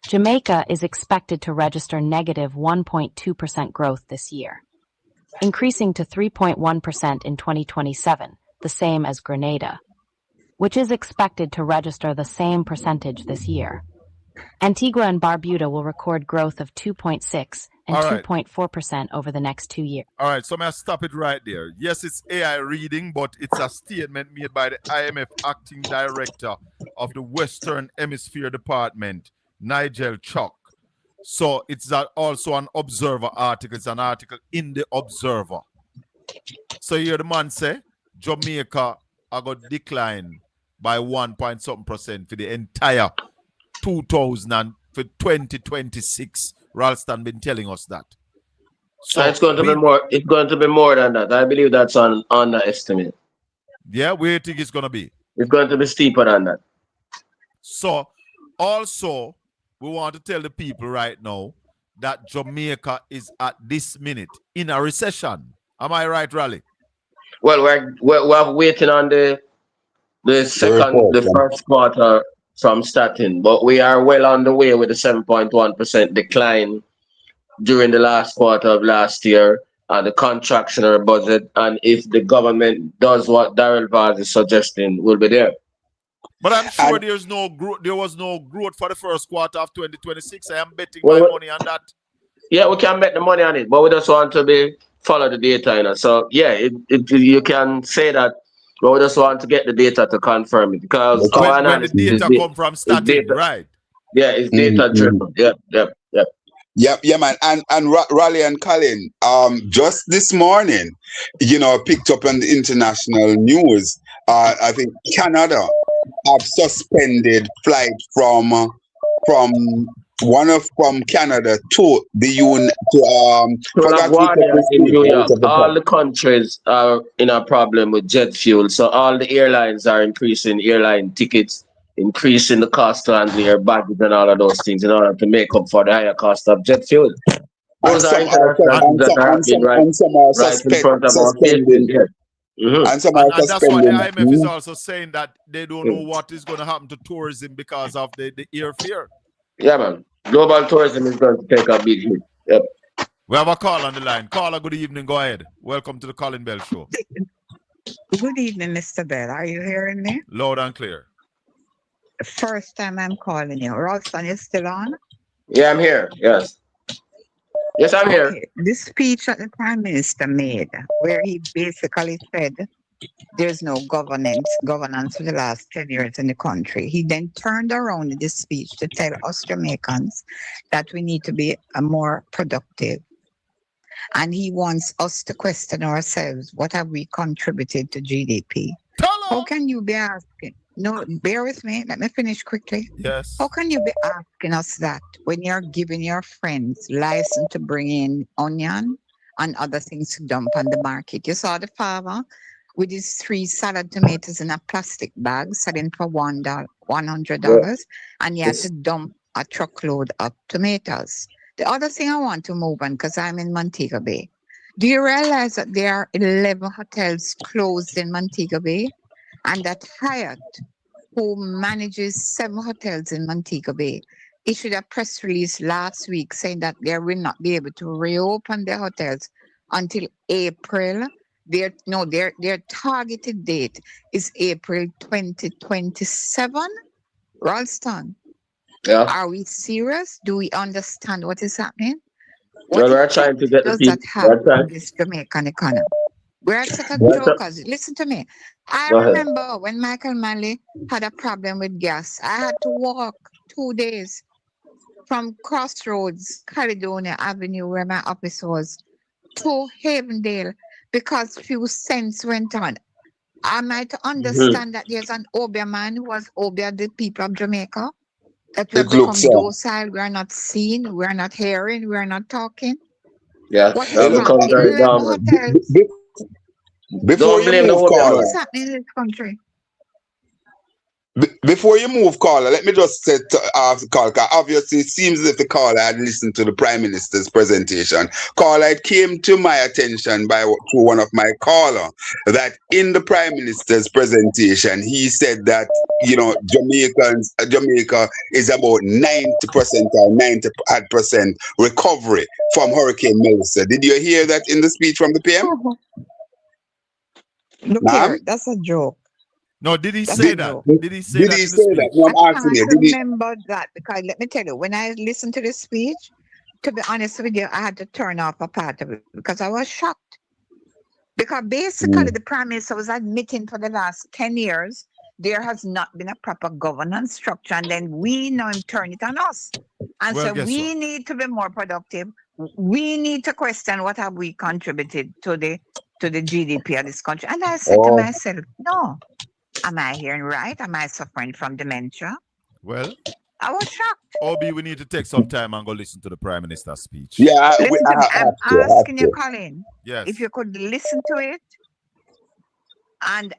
Jamaica is expected to register negative 1.2% growth this year, increasing to 3.1% in 2027, the same as Grenada, which is expected to register the same percentage this year. Antigua and Barbuda will record growth of 2.6% and 2.4% over the next 2 years. All right, so I'm going to stop it right there. Yes, it's AI reading, but it's a statement made by the IMF Acting Director of the Western Hemisphere Department, Nigel Chuck. So it's also an Observer article. It's an article in the Observer. So here the man say, Jamaica are going to decline by 1.something% for the entire 2026. Ralston been telling us that. So it's going to be more. It's going to be more than that. I believe that's on underestimate. Yeah, where do you think it's going to be? It's going to be steeper than that. So also, we want to tell the people right now that Jamaica is at this minute in a recession. Am I right, Raleigh? Well, we're waiting on the first quarter from starting, but we are well on the way with the 7.1% decline during the last quarter of last year and the contraction of our budget. And if the government does what Daryl Vaz is suggesting, we'll be there. But I'm sure there's no growth. There was no growth for the first quarter of 2026. I am betting my money on that. Yeah, we can bet the money on it, but we just want to follow the data, you know. So yeah, you can say that. But we just want to get the data to confirm it because when the data come from static, right? Yeah, it's data driven. Yeah, man. And Raleigh and Colin, just this morning, picked up on the international news. I think Canada have suspended flight from Canada to the UN in New York. All the countries are in a problem with jet fuel, so all the airlines are increasing airline tickets, increasing the cost to handle your baggage and all of those things in order to make up for the higher cost of jet fuel. Those are international that are happening right in front of our faces. And that's why the IMF is also saying that they don't know what is going to happen to tourism because of the airfare. Yeah, man. Global tourism is going to take a big hit. Yep. We have a call on the line. Caller, good evening. Go ahead. Welcome to the Colin Bell Show. Good evening, Mr. Bell. Are you hearing me? Loud and clear. First time I'm calling you. Ralston, you still on? Yeah, I'm here. Yes. Yes, I'm here. This speech that the Prime Minister made, where he basically said there's no governance for the last 10 years in the country. He then turned around in this speech to tell us Jamaicans that we need to be more productive. And he wants us to question ourselves, what have we contributed to GDP? How can you be asking? No, bear with me. Let me finish quickly. Yes. How can you be asking us that when you're giving your friends license to bring in onion and other things to dump on the market? You saw the farmer with his 3 salad tomatoes in a plastic bag selling for $100, and he had to dump a truckload of tomatoes. The other thing I want to move on, because I'm in Montego Bay. Do you realize that there are 11 hotels closed in Montego Bay? And that Hyatt, who manages 7 hotels in Montego Bay, issued a press release last week saying that they will not be able to reopen their hotels until April. Their targeted date is April 2027. Ralston, are we serious? Do we understand what is happening? Well, we're trying to get the people. Does that have this Jamaican economy? We're a set of jokers. Listen to me. I remember when Michael Manley had a problem with gas. I had to walk 2 days from Crossroads, Caledonia Avenue, where my office was, to Havendale because few cents went on. Am I to understand that there's an Obia man who was Obia the people of Jamaica? That we have become docile, we are not seen, we are not hearing, we are not talking? Yeah, what is wrong? Before you move, what is happening in this country? Before you move, caller, let me just say ask the caller. Obviously, it seems as if the caller had listened to the Prime Minister's presentation. Caller, it came to my attention through one of my caller that in the Prime Minister's presentation, he said that Jamaica is about 90% or 90% recovery from Hurricane Melissa. Did you hear that in the speech from the PM? Look here, that's a joke. No, did he say that? Did he say that in the speech? No, I'm asking you. I remember that because let me tell you, when I listened to the speech, to be honest with you, I had to turn off a part of it because I was shocked. Because basically the Prime Minister was admitting for the last 10 years, there has not been a proper governance structure, and then we now turn it on us. And so we need to be more productive. We need to question what have we contributed to the GDP of this country. And I said to myself, no. Am I hearing right? Am I suffering from dementia? Well, I was shocked. Obi, we need to take some time and go listen to the Prime Minister's speech. Yeah, I'm asking you, Colin, yes, if you could listen to it and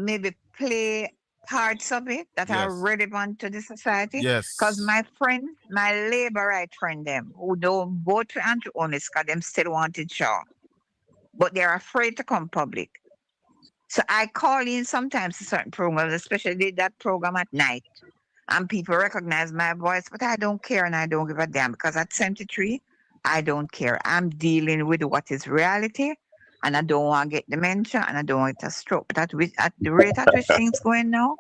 maybe play parts of it that are relevant to the society. Yes. Because my friend, my labor right friend, them who don't vote for anti-owners because them still wanted Shaw, but they're afraid to come public. So I call in sometimes to certain programs, especially that program at night, and people recognize my voice, but I don't care and I don't give a damn because at 73, I don't care. I'm dealing with what is reality, and I don't want to get dementia and I don't want to get a stroke. But at the rate at which things going now,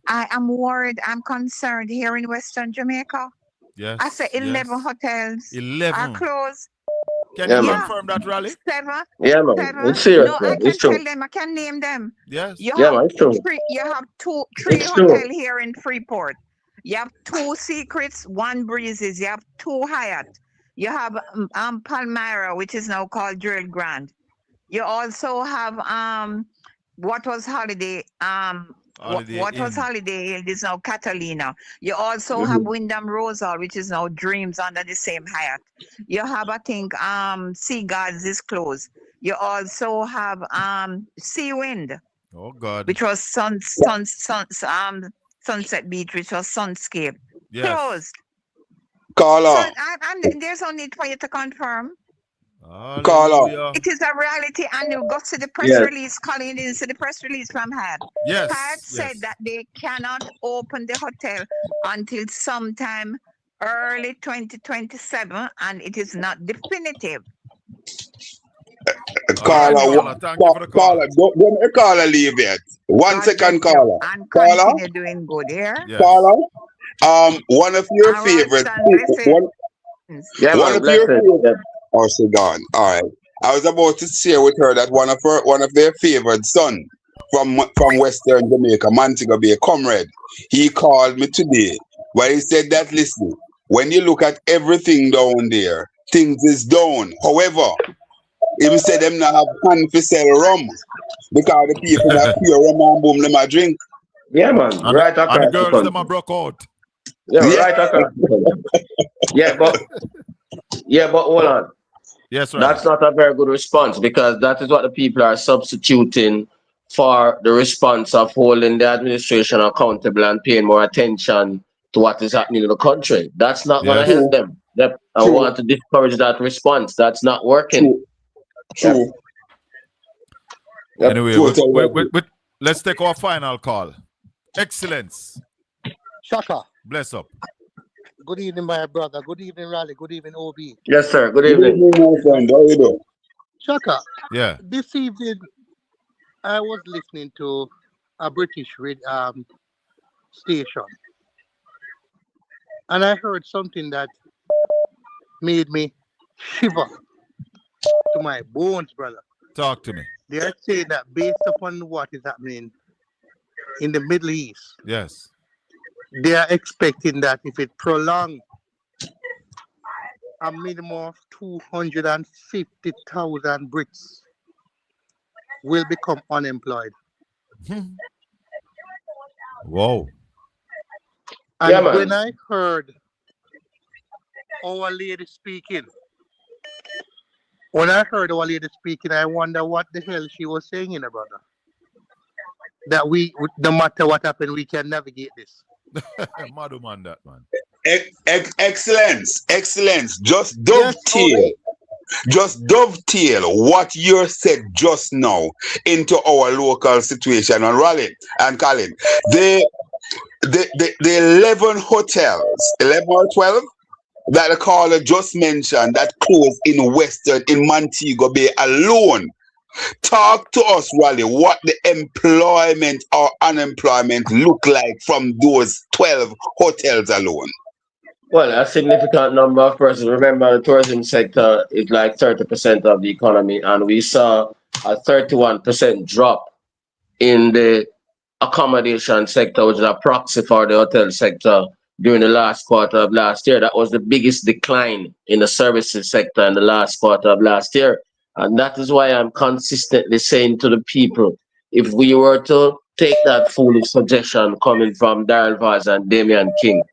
I am worried. I'm concerned here in Western Jamaica. Yes. I say 11 hotels are closed. Can you confirm that, Raleigh? 7. Yeah, man. 7. It's serious, No, man. I can It's true. tell them. I can name them. Yes. You Yeah, have man, it's true. you have 3 hotels here in Freeport. You have 2 Secrets, 1 Breezes. You have 2 Hyatt. You have Palmyra, which is now called Drill Grand. You also have what was Holiday was Holiday Inn is now Catalina. You also have Wyndham Rosal, which is now Dreams under the same Hyatt. You have, I think, Sea Gods is closed. You also have Sea Wind. Oh God. Which was Sunset Beach, which was Sunscape. Yes. Closed. Caller. So there's no need for you to confirm. Caller. It is a reality, and you go to the press release, Colin, you see the press release from HAD. Yes. HAD said that they cannot open the hotel until sometime early 2027, and it is not definitive. Caller, thank you for the call. Caller, don't let the caller leave yet. One second, caller. And continue doing good here. Yes. Caller, one of your favorites. One of your favorites. Oh, she gone. All right. I was about to share with her that one of their favorite son from Western Jamaica, Montego Bay, Comrade. He called me today, but he said that listen, when you look at everything down there, things is down. However, he said them not have pan for sell rum because the people that pure rum and boom them a drink. Yeah, man. And Right across and the girls country. them a broke out. Right across. But hold on. Yes, right. That's not a very good response because that is what the people are substituting for the response of holding the administration accountable and paying more attention to what is happening in the country. That's not going to help them. I want to discourage that response. That's not working. True. Anyway, let's take our final call. Excellence. Shaka. Bless up. Good evening, my brother. Good evening, Raleigh. Good evening, OB. Yes, sir. Good evening. my friend. How you doing? Shaka. Yeah. This evening, I was listening to a British station, and I heard something that made me shiver to my bones, brother. Talk to me. They are saying that based upon what is happening in the Middle East, yes, they are expecting that if it prolongs, a minimum of 250,000 Brits will become unemployed. Whoa. And when I heard our lady speaking, I wonder what the hell she was saying, brother. that we, no matter what happens, we can navigate this. Madu man, that man. Excellence. Just dovetail. Just dovetail what you said just now into our local situation and Raleigh and Colin. The 11 hotels, 11 or 12 that the caller just mentioned that closed in Montego Bay alone. Talk to us, Raleigh, what the employment or unemployment look like from those 12 hotels alone. Well, a significant number of persons. Remember, the tourism sector is like 30% of the economy, and we saw a 31% drop in the accommodation sector, which is a proxy for the hotel sector during the last quarter of last year. That was the biggest decline in the services sector in the last quarter of last year. And that is why I'm consistently saying to the people, if we were to take that foolish suggestion coming from Daryl Vaz and Damian King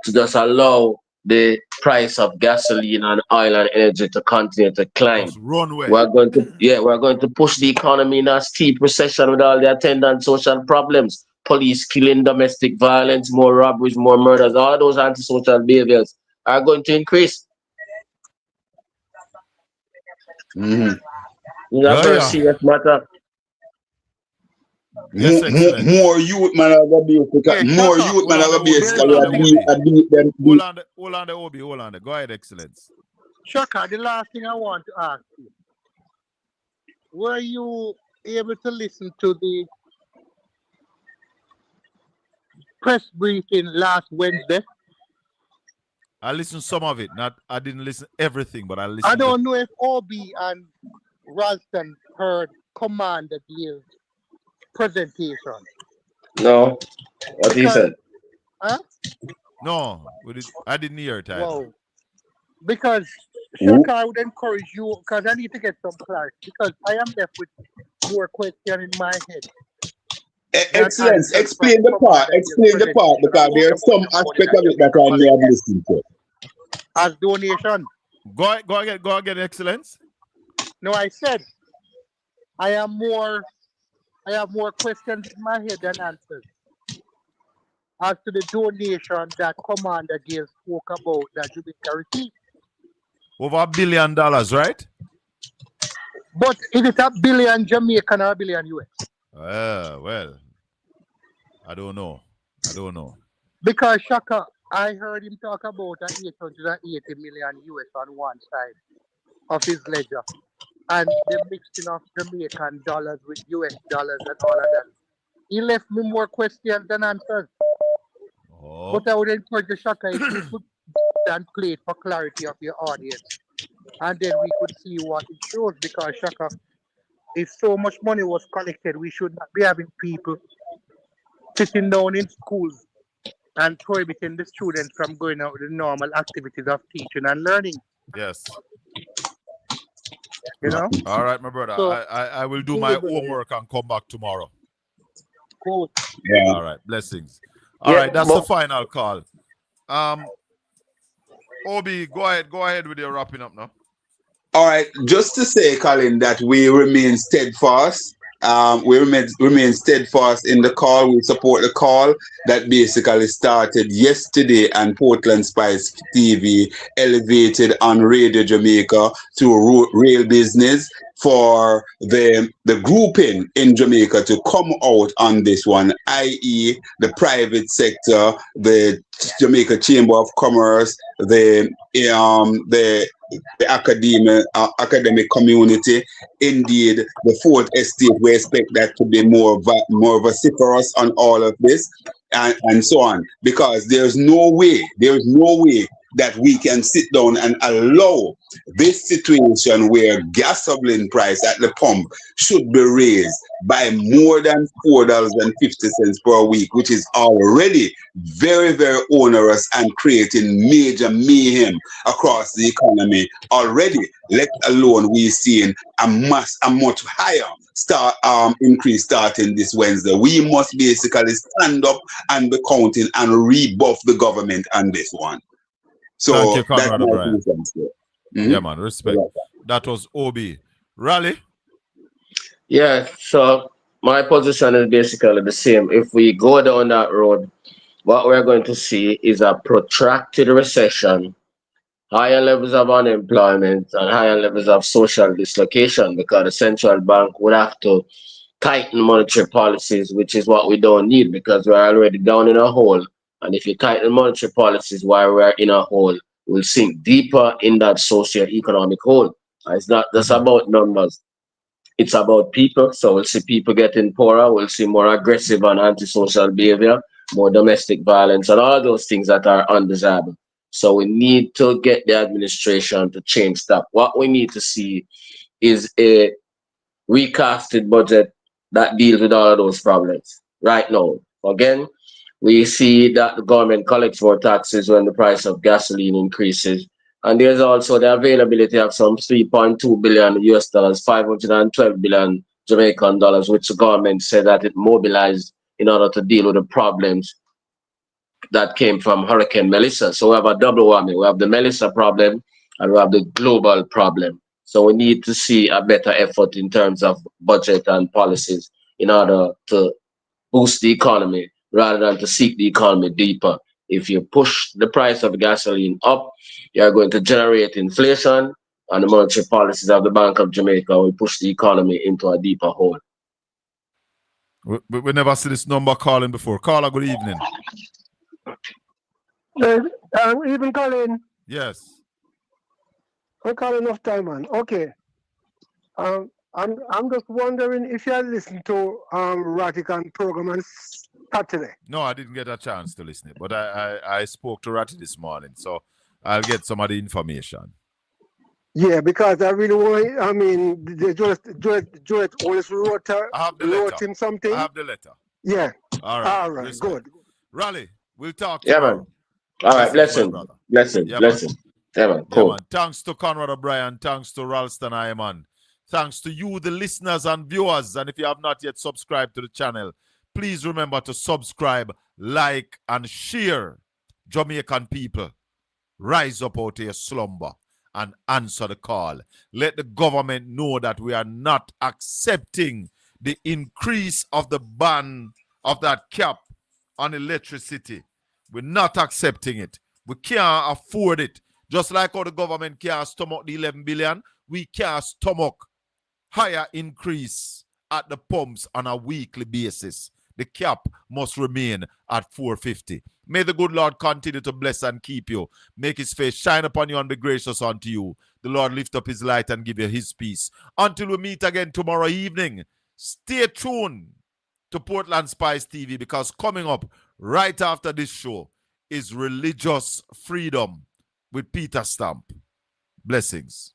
to just allow the price of gasoline and oil and energy to continue to climb, we're going to push the economy in a steep recession with all the attendant social problems, police killing, domestic violence, more robberies, more murders. All those antisocial behaviors are going to increase. That's a serious matter. More youth man are gonna be more youth man are gonna be hold on the Obi, hold on. Go ahead, Excellence. Shaka, the last thing I want to ask you. Were you able to listen to the press briefing last Wednesday? I listened some of it. I didn't listen everything, but I listened. I don't know if Obi and Ralston heard Commander Gill's presentation. No, what he said. Huh? No, I didn't hear it. Wow. Because Shaka, I would encourage you, because I need to get some clarity, because I am left with more questions in my head. Excellence, explain the part, because there's some aspect of it that I may have listened to. As donation. Go again, Excellence. No, I said I have more questions in my head than answers. As to the donation that Commander Gill spoke about that Jamaica received. Over $1 billion, right? But is it $1 billion Jamaican or $1 billion US? Well, I don't know. Because Shaka, I heard him talk about $880 million US on one side of his ledger, and the mixing of Jamaican dollars with US dollars and all of that. He left me more questions than answers. Oh. But I would encourage the Shaka if you could and play it for clarity of your audience, and then we could see what it shows. Because Shaka, if so much money was collected, we should not be having people sitting down in schools and prohibiting the students from going out with the normal activities of teaching and learning. Yes. You know? All right, my brother. So, I will do my homework and come back tomorrow. Cool. Yeah. All right. Blessings. All right. That's the final call. Obi, go ahead with your wrapping up now. All right. Just to say, Colin, that we remain steadfast. We remain steadfast in the call. We support the call that basically started yesterday, and Portland Spice TV elevated on Radio Jamaica to Real Business for the grouping in Jamaica to come out on this one, i.e. the private sector, the Jamaica Chamber of Commerce, the academic community, indeed the fourth estate. We expect that to be more vociferous on all of this, and so on, because there's no way that we can sit down and allow this situation where gasoline price at the pump should be raised by more than $4.50 per week, which is already very, very onerous and creating major mayhem across the economy already, let alone we seeing a much higher increase starting this Wednesday. We must basically stand up and be counting and rebuff the government on this one. So thank you, Conrad O'Brien. Yeah, man, respect. That was Obi. Raleigh? Yeah, so My position is basically the same. If we go down that road, what we're going to see is a protracted recession, higher levels of unemployment, and higher levels of social dislocation because the central bank would have to tighten monetary policies, which is what we don't need because we're already down in a hole. And if you tighten monetary policies while we're in a hole, we'll sink deeper in that socio-economic hole. It's not just about numbers. It's about people. So we'll see people getting poorer. We'll see more aggressive and antisocial behavior, more domestic violence, and all those things that are undesirable. So we need to get the administration to change that. What we need to see is a recasted budget that deals with all of those problems right now. Again, we see that the government collects more taxes when the price of gasoline increases. And there's also the availability of some 3.2 billion US dollars, 512 billion Jamaican dollars, which the government said that it mobilized in order to deal with the problems that came from Hurricane Melissa. So we have a double whammy. We have the Melissa problem and we have the global problem. So we need to see a better effort in terms of budget and policies in order to boost the economy rather than to seek the economy deeper. If you push the price of gasoline up, you're going to generate inflation, and the monetary policies of the Bank of Jamaica will push the economy into a deeper hole. We never see this number calling before. Caller, good evening. Even calling. Yes. I call enough time, man. Okay. I'm just wondering if you listened to Ratican program on Saturday. No, I didn't get a chance to listen, but I spoke to Ratty this morning, so I'll get some of the information. Yeah, because I really want. I mean, Joet always wrote him something. I have the letter. Yeah. All right. All right. Respect. Good. Raleigh, we'll talk Yeah, tomorrow. man. All right, blessing. Blessing. Yeah, Blessing. Yeah, man. Cool. Yeah, man. Thanks to Conrad O'Brien. Thanks to Ralston Iman. Thanks to you, the listeners and viewers. And if you have not yet subscribed to the channel, please remember to subscribe, like, and share. Jamaican people, rise up out of your slumber and answer the call. Let the government know that we are not accepting the increase of the ban of that cap on electricity. We're not accepting it. We can't afford it. Just like how the government can't stomach the 11 billion, we can't stomach higher increase at the pumps on a weekly basis. The cap must remain at 450. May the good Lord continue to bless and keep you. Make his face shine upon you and be gracious unto you. The Lord lift up his light and give you his peace. Until we meet again tomorrow evening, stay tuned to Portland Spice TV, because coming up right after this show is Religious Freedom with Peter Stamp. Blessings.